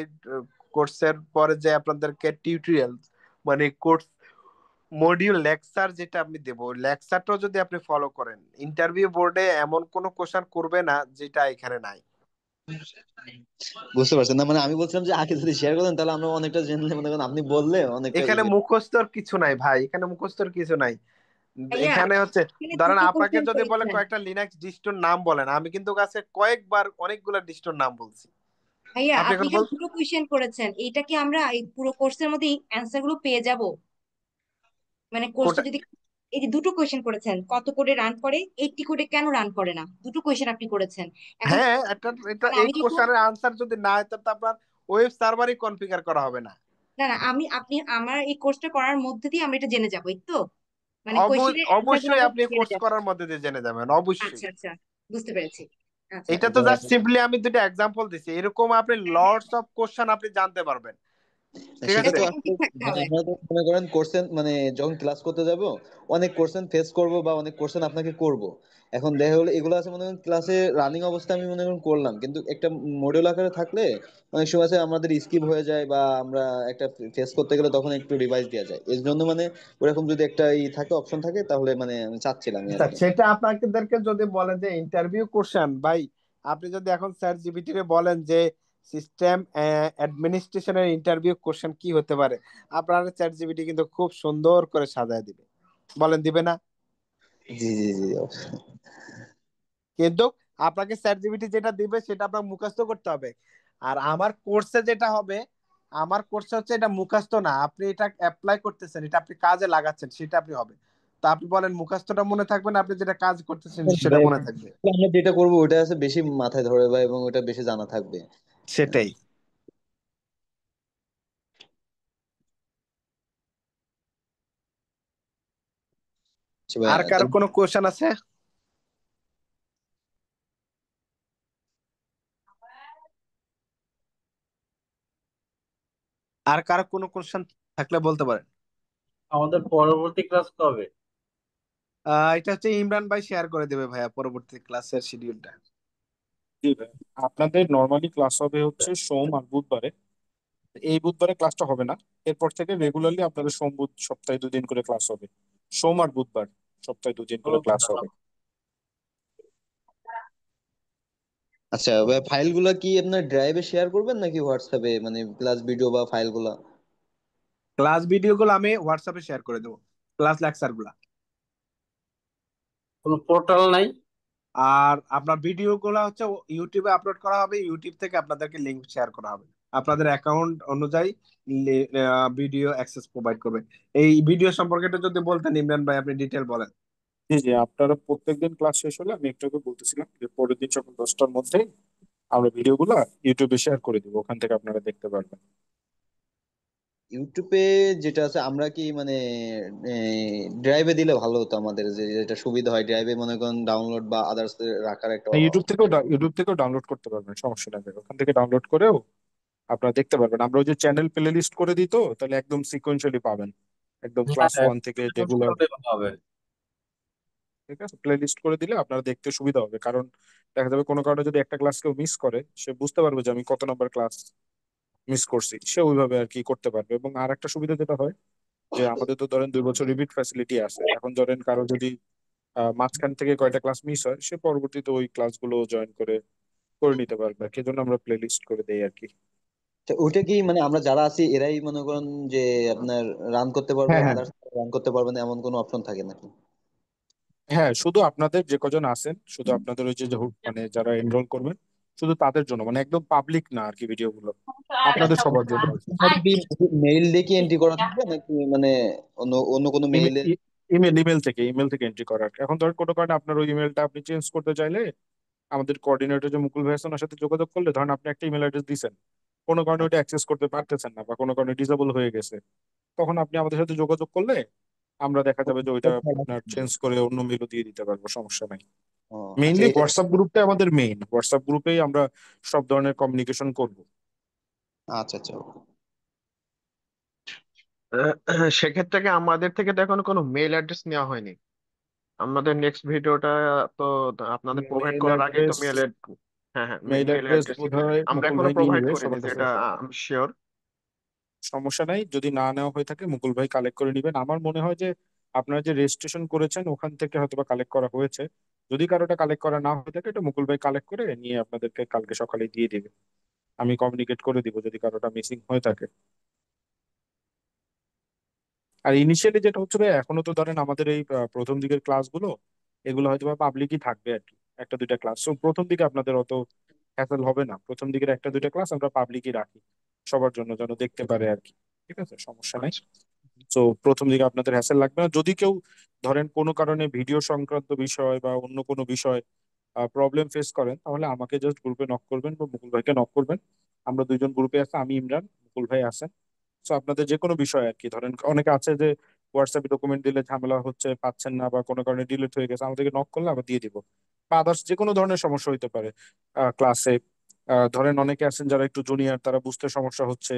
S15: কোর্সের পরে যে আপনাদেরকে টিউটোরিয়াল মানে কোর্স মডিউল লেকচার যেটা আপনি দেব, লেকচারটাও যদি আপনি ফলো করেন, ইন্টারভিউ বোর্ডে এমন কোনো কোশ্চেন করবে না যেটা এখানে নাই।
S13: বুঝতে পারছেন না? মানে আমি বলছিলাম যে আগে যদি শেয়ার করেন তাহলে আমরা অনেকটা জেনে, মনে করেন আপনি বললে অনেকটা
S15: এখানে মুখস্থর কিছু নাই ভাই, এখানে মুখস্থর কিছু নাই।
S10: ভাইয়া
S15: এখানে হচ্ছে
S10: এখানে
S15: ধরেন
S10: দুটো
S15: আপনাকে
S10: কোশ্চেন
S15: যদি বলে
S10: করেছেন।
S15: কয়েকটা লিনাক্স ডিস্টোর নাম বলেন, আমি কিন্তু কাছে কয়েকবার অনেকগুলা ডিস্টোর নাম বলছি।
S10: ভাইয়া
S15: আপনি
S10: আপনি
S15: এখন
S10: যে
S15: বল,
S10: দুটো কোশ্চেন করেছেন, এইটা কি আমরা এই পুরো কোর্সের মধ্যে অ্যান্সার গুলো পেয়ে যাব? মানে কোর্সটা
S15: কোটা
S10: যদি, এই যে দুটো কোশ্চেন করেছেন, কত কোডে রান করে, 80 কোডে কেন রান করে না, দুটো কোশ্চেন আপনি করেছেন। এখন
S15: হ্যাঁ, এটা এটা
S10: মানে
S15: এই
S10: আমি যখন,
S15: কোশ্চেনের আনসার যদি না হয় তাহলে তো আপনার ওয়েব সার্ভারই কনফিগার করা হবে না।
S10: না না, আপনি আমার এই কোর্সটা করার মধ্যে দিয়ে আমরা এটা জেনে যাবো, এই তো? মানে কোশ্চেনের অ্যান্সার গুলো
S15: অবশ্যই
S10: আমরা
S15: আপনি
S10: জেনে
S15: কোর্স
S10: যাবো।
S15: করার মধ্যে দিয়ে জেনে যাবেন, অবশ্যই।
S10: আচ্ছা আচ্ছা, বুঝতে পেরেছি। আচ্ছা
S15: এটা তো জাস্ট সিম্পলি আমি দুটো এক্সাম্পল দিছি, এরকম আপনি
S10: হ্যাঁ হ্যাঁ,
S15: লর্ডস অফ কোশ্চেন আপনি জানতে পারবেন, ঠিক
S13: সেটা
S10: এটা
S15: আছে।
S13: তো
S10: তখন
S13: আসলে
S10: ঠিক থাকতে
S13: মানে
S10: হবে।
S13: আমরা তো মনে করেন কোর্সেন মানে যখন ক্লাস করতে যাব অনেক কোশ্চেন ফেস করব বা অনেক কোশ্চেন আপনাকে করব। এখন দেখা হলো এগুলো আছে মনে করেন ক্লাসে রানিং অবস্থা আমি মনে করেন করলাম, কিন্তু একটা মডিউল আকারে থাকলে অনেক সময় আছে আমাদের স্কিপ হয়ে যায় বা আমরা একটা ফেস করতে গেলে তখন একটু রিভাইজ দেওয়া যায়। এর জন্য মানে ওরকম যদি একটা থাকে অপশন থাকে তাহলে মানে আমি চাচ্ছিলাম আর
S15: আচ্ছা,
S13: কি।
S15: সেটা আপনাদেরকে যদি বলেন যে ইন্টারভিউ কোশ্চেন, ভাই আপনি যদি এখন স্যার জিপিটি রে বলেন যে সিস্টেম অ্যাডমিনিস্ট্রেশনের ইন্টারভিউ কোশ্চেন কি হতে পারে, আপনার চ্যাট জিপিটি কিন্তু খুব সুন্দর করে সাজায় দিবে। বলেন দিবে না?
S13: জি জি জি অবশ্যই।
S15: কিন্তু আপনাকে চ্যাট জিপিটি যেটা দিবে সেটা আপনার মুখস্থ করতে হবে। আর আমার কোর্সে যেটা হবে, আমার কোর্সে হচ্ছে এটা মুখস্থ না, আপনি এটা অ্যাপ্লাই করতেছেন, এটা আপনি কাজে লাগাচ্ছেন, সেটা আপনি হবে। তো আপনি বলেন মুখস্থটা মনে থাকবে না আপনি যেটা কাজ করতেছেন সেটা মনে থাকবে?
S13: আমরা যেটা করবো ওটা আছে বেশি মাথায় ধরে বা এবং ওটা বেশি জানা থাকবে।
S15: সেটাই।
S13: আচ্ছা ভাইয়া,
S15: আর কারো কোনো কোশ্চেন আছে? আর কারো কোনো কোশ্চেন থাকলে বলতে পারেন।
S3: আমাদের পরবর্তী ক্লাস কবে?
S15: এটা হচ্ছে ইমরান ভাই শেয়ার করে দেবে ভাইয়া পরবর্তী ক্লাসের শিডিউলটা।
S14: জি ভাই, আপনাদের নর্মালি ক্লাস হবে হচ্ছে সোম আর বুধবারে। এই বুধবারে ক্লাসটা হবে না, এরপর থেকে রেগুলারলি আপনাদের সোম বুধ সপ্তাহে 2 দিন করে ক্লাস হবে। সোম আর বুধবার সপ্তাহে 2 দিন করে
S3: ওকে,
S14: ক্লাস হবে।
S13: আচ্ছা ভাই, ফাইলগুলা কি আপনার ড্রাইভে শেয়ার করবেন নাকি হোয়াটসঅ্যাপে, মানে ক্লাস ভিডিও বা ফাইলগুলা?
S15: ক্লাস ভিডিও গুলো আমি হোয়াটসঅ্যাপে শেয়ার করে দেবো, ক্লাস লেকচার গুলা।
S3: কোনো পোর্টাল নাই?
S15: আর আপনার ভিডিও গুলো হচ্ছে ইউটিউবে আপলোড করা হবে, ইউটিউব থেকে আপনাদেরকে লিংক শেয়ার করা হবে, আপনাদের অ্যাকাউন্ট অনুযায়ী ভিডিও অ্যাক্সেস প্রোভাইড করবে। এই ভিডিও সম্পর্কে একটু যদি বলতেন ইমরান ভাই, আপনি ডিটেল বলেন।
S14: জি জি, আপনারা প্রত্যেকদিন ক্লাস শেষ হলে আমি একটু আগে বলতেছিলাম যে পরের দিন সকাল 10টার মধ্যে আমরা ভিডিওগুলো ইউটিউবে শেয়ার করে দিব, ওখান থেকে আপনারা দেখতে পারবেন।
S13: ইউটিউবে যেটা আছে আমরা কি মানে ড্রাইভে দিলে ভালো হতো আমাদের, যে যেটা সুবিধা হয় ড্রাইভে মনে করেন ডাউনলোড বা আদার্স রাখার একটা।
S14: হ্যাঁ, ইউটিউব থেকেও ডাউনলোড করতে পারবেন, সমস্যা নেই। ওখান থেকে ডাউনলোড করেও আপনারা দেখতে পারবেন। আমরা ওই যে চ্যানেল প্লে লিস্ট করে দিই, তো তাহলে একদম সিকোয়েন্সিয়ালি পাবেন, একদম ক্লাস
S3: হ্যাঁ,
S14: 1 থেকে রেগুলার।
S3: করলে ভালো হবে।
S14: ঠিক আছে, প্লে লিস্ট করে দিলে আপনারা দেখতে সুবিধা হবে, কারণ দেখা যাবে কোনো কারণে যদি একটা ক্লাস কেউ মিস করে, সে বুঝতে পারবে যে আমি কত নাম্বার ক্লাস মিস করছি, সে ওইভাবে আর কি করতে পারবে। এবং আর একটা সুবিধা যেটা হয় যে আমাদের তো ধরেন 2 বছর রিপিট ফ্যাসিলিটি আছে। এখন ধরেন কারো যদি মাঝখান থেকে কয়টা ক্লাস মিস হয়, সে পরবর্তীতে ওই ক্লাসগুলো জয়েন করে করে নিতে পারবে আর কি। এজন্য আমরা প্লে লিস্ট করে দেই আর কি।
S13: তো ওইটা কি মানে আমরা যারা আছি এরাই মনে করেন যে আপনার রান করতে পারবে,
S15: হ্যাঁ হ্যাঁ,
S13: আদার্স রান করতে পারবে না এমন কোনো অপশন থাকে নাকি?
S14: হ্যাঁ, শুধু আপনাদের যে কজন আছেন, শুধু আপনাদের ওই যে মানে যারা এনরোল করবেন, শুধু তাদের জন্য, মানে একদম পাবলিক না আর কি ভিডিওগুলো, আপনাদের সবার জন্য আর কি।
S13: মেইল দিয়ে কি এন্ট্রি করা থাকবে নাকি মানে অন্য অন্য কোনো মেইলে?
S14: ইমেল থেকে এন্ট্রি করার। এখন ধর কোনো কারণে আপনার ওই ইমেলটা আপনি চেঞ্জ করতে চাইলে আমাদের কোঅর্ডিনেটর যে মুকুল ভাই আছেন ওনার সাথে যোগাযোগ করলে, ধরেন আপনি একটা ইমেল অ্যাড্রেস দিয়েছেন, কোনো কারণে ওটা অ্যাক্সেস করতে পারতেছেন না বা কোনো কারণে ডিসেবল হয়ে গেছে, তখন আপনি আমাদের সাথে যোগাযোগ করলে আমরা দেখা যাবে যে ওইটা আপনার চেঞ্জ করে অন্য মেলও দিয়ে দিতে পারবো, সমস্যা নাই।
S13: ও আচ্ছা,
S14: মেইনলি হোয়াটসঅ্যাপ গ্রুপটা আমাদের মেইন, হোয়াটসঅ্যাপ গ্রুপেই আমরা সব ধরনের কমিউনিকেশন করব।
S13: আচ্ছা আচ্ছা।
S2: সেক্ষেত্রে কি আমাদের থেকে তো এখন কোনো মেইল অ্যাড্রেস নেওয়া হয়নি? আমাদের নেক্সট ভিডিওটা তো আপনাদের প্রোভাইড
S14: মেইল
S2: করার আগেই তো
S14: অ্যাড্রেস
S2: মেলের, হ্যাঁ হ্যাঁ,
S14: মেইল
S2: মেল
S14: অ্যাড্রেস
S2: অ্যাড্রেস
S14: বোধহয়
S2: আমরা
S14: মুকুল
S2: এখনো
S14: ভাই নিয়ে
S2: প্রোভাইড
S14: নিবে
S2: করিনি,
S14: সবার কাছে।
S2: যেটা আমি শিওর।
S14: সমস্যা নাই, যদি না নেওয়া হয়ে থাকে মুকুল ভাই কালেক্ট করে নিবেন। আমার মনে হয় যে আপনারা যে রেজিস্ট্রেশন করেছেন ওখান থেকে হয়তোবা কালেক্ট করা হয়েছে। যদি কারোটা কালেক্ট করা না হয়ে থাকে, এটা মুকুল ভাই কালেক্ট করে নিয়ে আপনাদেরকে কালকে সকালে দিয়ে দিবে। আমি কমিউনিকেট করে দিব যদি কারোটা মিসিং হয়ে থাকে। আর ইনিশিয়ালি যেটা হচ্ছে ভাই, এখনো তো ধরেন আমাদের এই প্রথম দিকের ক্লাসগুলো এগুলো হয়তো বা পাবলিকই থাকবে আর কি, একটা দুইটা ক্লাস। তো প্রথম দিকে আপনাদের অত হ্যাসেল হবে না, প্রথম দিকের একটা দুইটা ক্লাস আমরা পাবলিকই রাখি সবার জন্য, যেন দেখতে পারে আর কি। ঠিক আছে, সমস্যা নাই।
S2: আচ্ছা।
S14: তো প্রথম দিকে আপনাদের হ্যাসেল লাগবে না। যদি কেউ ধরেন কোনো কারণে ভিডিও সংক্রান্ত বিষয় বা অন্য কোনো বিষয় প্রবলেম ফেস করেন, তাহলে আমাকে জাস্ট গ্রুপে নক করবেন বা মুকুল ভাইকে নক করবেন। আমরা দুইজন গ্রুপে আছি, আমি ইমরান, মুকুল ভাই আছেন। তো আপনাদের যে কোনো বিষয় আর কি, ধরেন অনেকে আছে যে হোয়াটসঅ্যাপে ডকুমেন্ট দিলে ঝামেলা হচ্ছে, পাচ্ছেন না বা কোনো কারণে ডিলিট হয়ে গেছে, আমাদেরকে নক করলে আবার দিয়ে দিব। বা আদার্স যে কোনো ধরনের সমস্যা হইতে পারে ক্লাসে। ধরেন অনেকে আছেন যারা একটু জুনিয়র, তারা বুঝতে সমস্যা হচ্ছে,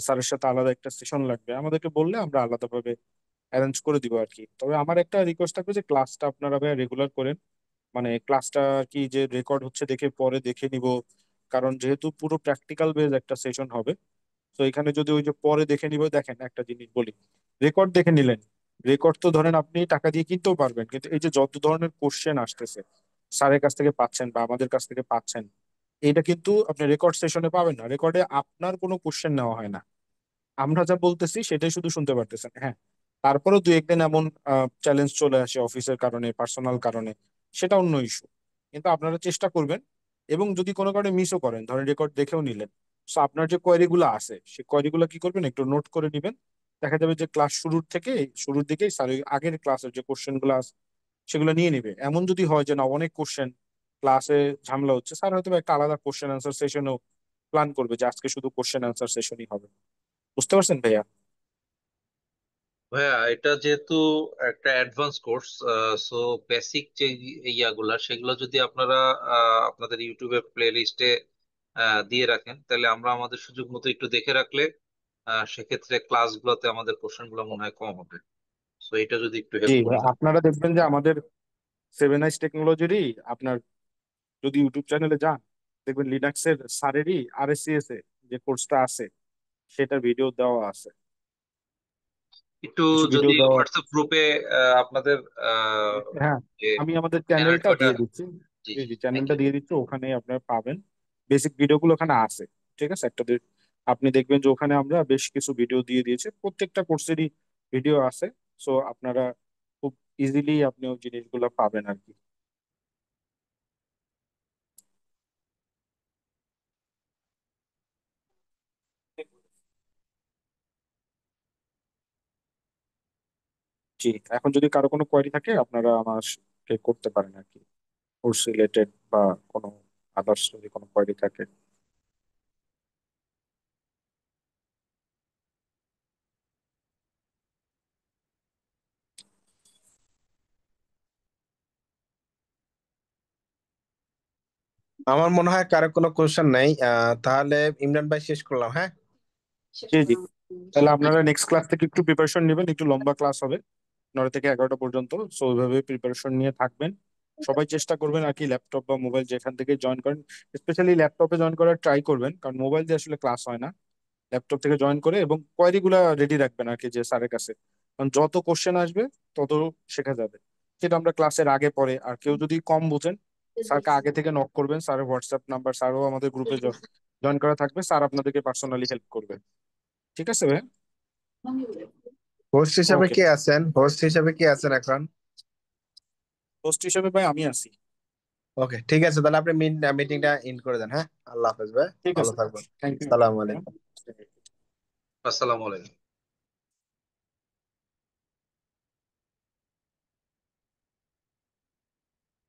S14: স্যারের সাথে আলাদা একটা সেশন লাগবে, আমাদেরকে বললে আমরা আলাদাভাবে অ্যারেঞ্জ করে দিব আর কি। তবে আমার একটা রিকোয়েস্ট থাকবে যে ক্লাসটা আপনারা ভাই রেগুলার করেন, মানে ক্লাসটা কি যে রেকর্ড হচ্ছে দেখে পরে দেখে নিব, কারণ যেহেতু পুরো প্র্যাকটিক্যাল বেজ একটা সেশন হবে। তো এখানে যদি ওই যে পরে দেখে নিব, দেখেন একটা জিনিস বলি, রেকর্ড দেখে নিলেন, রেকর্ড তো ধরেন আপনি টাকা দিয়ে কিনতেও পারবেন, কিন্তু এই যে যত ধরনের কোশ্চেন আসতেছে স্যারের কাছ থেকে পাচ্ছেন বা আমাদের কাছ থেকে পাচ্ছেন, এটা কিন্তু আপনি রেকর্ড সেশনে পাবেন না। রেকর্ডে আপনার কোনো কোশ্চেন নেওয়া হয় না, আমরা যা বলতেছি সেটাই শুধু শুনতে পারতেছেন। হ্যাঁ, তারপরেও দু একদিন এমন চ্যালেঞ্জ চলে আসে অফিসের কারণে, পার্সোনাল কারণে, সেটা অন্য ইস্যু। কিন্তু আপনারা চেষ্টা করবেন, এবং যদি কোনো কারণে মিসও করেন, ধরেন রেকর্ড দেখেও নিলেন, তো আপনার যে কোয়েরি গুলো আছে সেই কোয়েরি গুলো কি করবেন, একটু নোট করে নিবেন। দেখা যাবে যে ক্লাস শুরুর থেকে শুরুর দিকেই স্যার ওই আগের ক্লাসের যে কোশ্চেন গুলো আছে সেগুলো নিয়ে নিবে। এমন যদি হয় যে না অনেক কোশ্চেন, ক্লাসে ঝামেলা হচ্ছে, স্যার হয়তো বা একটা আলাদা কোশ্চেন আনসার সেশনও প্ল্যান করবে যে আজকে শুধু কোশ্চেন আনসার সেশনই হবে। বুঝতে পারছেন ভাইয়া?
S12: ভাইয়া এটা যেহেতু একটা অ্যাডভান্স কোর্স, সো বেসিক যে ইয়াগুলা সেগুলো যদি আপনারা আপনাদের ইউটিউবের প্লে লিস্টে দিয়ে রাখেন, তাহলে আমরা আমাদের সুযোগ মতো একটু দেখে রাখলে সেক্ষেত্রে ক্লাসগুলোতে আমাদের কোশ্চেন গুলো মনে হয় কম হবে। সো এটা যদি একটু
S14: জি,
S12: হেল্প করতেন।
S14: আপনারা দেখবেন যে আমাদের 7 আইস টেকনোলজিরই আপনার যদি ইউটিউব চ্যানেলে যান, দেখবেন লিনাক্সের স্যারেরই আরএসসিএস এ যে কোর্সটা আছে সেটার ভিডিও দেওয়া আছে,
S12: একটু
S14: কিছু
S12: যদি
S14: ভিডিও দেওয়া।
S12: হোয়াটসঅ্যাপ গ্রুপে আপনাদের
S14: হ্যাঁ,
S12: যে
S14: আমি আমাদের
S12: চ্যানেল
S14: চ্যানেলটা
S12: কয়টা।
S14: দিয়ে দিচ্ছি।
S12: জি
S14: জি
S12: জি,
S14: জি,
S12: থ্যাংক
S14: চ্যানেলটা
S12: ইউ।
S14: দিয়ে দিচ্ছি, ওখানে আপনারা পাবেন বেসিক ভিডিওগুলো, ওখানে আছে। ঠিক আছে, আপনি দেখবেন যে ওখানে আমরা বেশ কিছু ভিডিও দিয়ে দিয়েছি, প্রত্যেকটা কোর্সেরই ভিডিও আছে। সো আপনারা খুব ইজিলি আপনি ওই জিনিসগুলো পাবেন আর কি। জি, এখন যদি কারো কোনো কোয়েরি থাকে আপনারা আমাকে করতে পারেন আর কি, কোর্স রিলেটেড বা কোনো আদার্স যদি কোনো কোয়েরি থাকে।
S15: আমার মনে হয় কারো কোনো কোশ্চেন নাই। তাহলে ইমরান ভাই শেষ করলাম, হ্যাঁ।
S14: জি জি, তাহলে আপনারা নেক্সট ক্লাস থেকে একটু প্রিপারেশন নেবেন, একটু লম্বা ক্লাস হবে 9 থেকে 11টা পর্যন্ত। সো ওইভাবে প্রিপারেশন নিয়ে থাকবেন। সবাই চেষ্টা করবেন আর কি, ল্যাপটপ বা মোবাইল যেখান থেকে জয়েন করেন, স্পেশালি ল্যাপটপে জয়েন করার ট্রাই করবেন, কারণ মোবাইল দিয়ে আসলে ক্লাস হয় না। ল্যাপটপ থেকে জয়েন করে এবং কোয়েরি গুলা রেডি রাখবেন আর কি, যে স্যারের কাছে, কারণ যত কোশ্চেন আসবে তত শেখা যাবে। সেটা আমরা ক্লাসের আগে পরে, আর কেউ যদি কম বুঝেন স্যারকে আগে থেকে নক করবেন, স্যারের হোয়াটসঅ্যাপ নাম্বার, স্যারও আমাদের গ্রুপে জয়েন করা থাকবে, স্যার আপনাদেরকে পার্সোনালি হেল্প করবে। ঠিক আছে ভাই?
S15: হোস্ট হিসাবে
S14: ওকে।
S15: কে আছেন, হোস্ট হিসাবে কে আছেন এখন?
S14: হোস্ট হিসেবে ভাই আমি আছি।
S15: ওকে, ঠিক আছে, তাহলে আপনি মিটিংটা এন্ড করে দেন। হ্যাঁ, আল্লাহ হাফেজ ভাই,
S14: ঠিক
S15: ভালো
S14: আছে,
S15: থাকবেন।
S14: Thank you.
S15: আসসালামু আলাইকুম।
S12: আসসালামু আলাইকুম।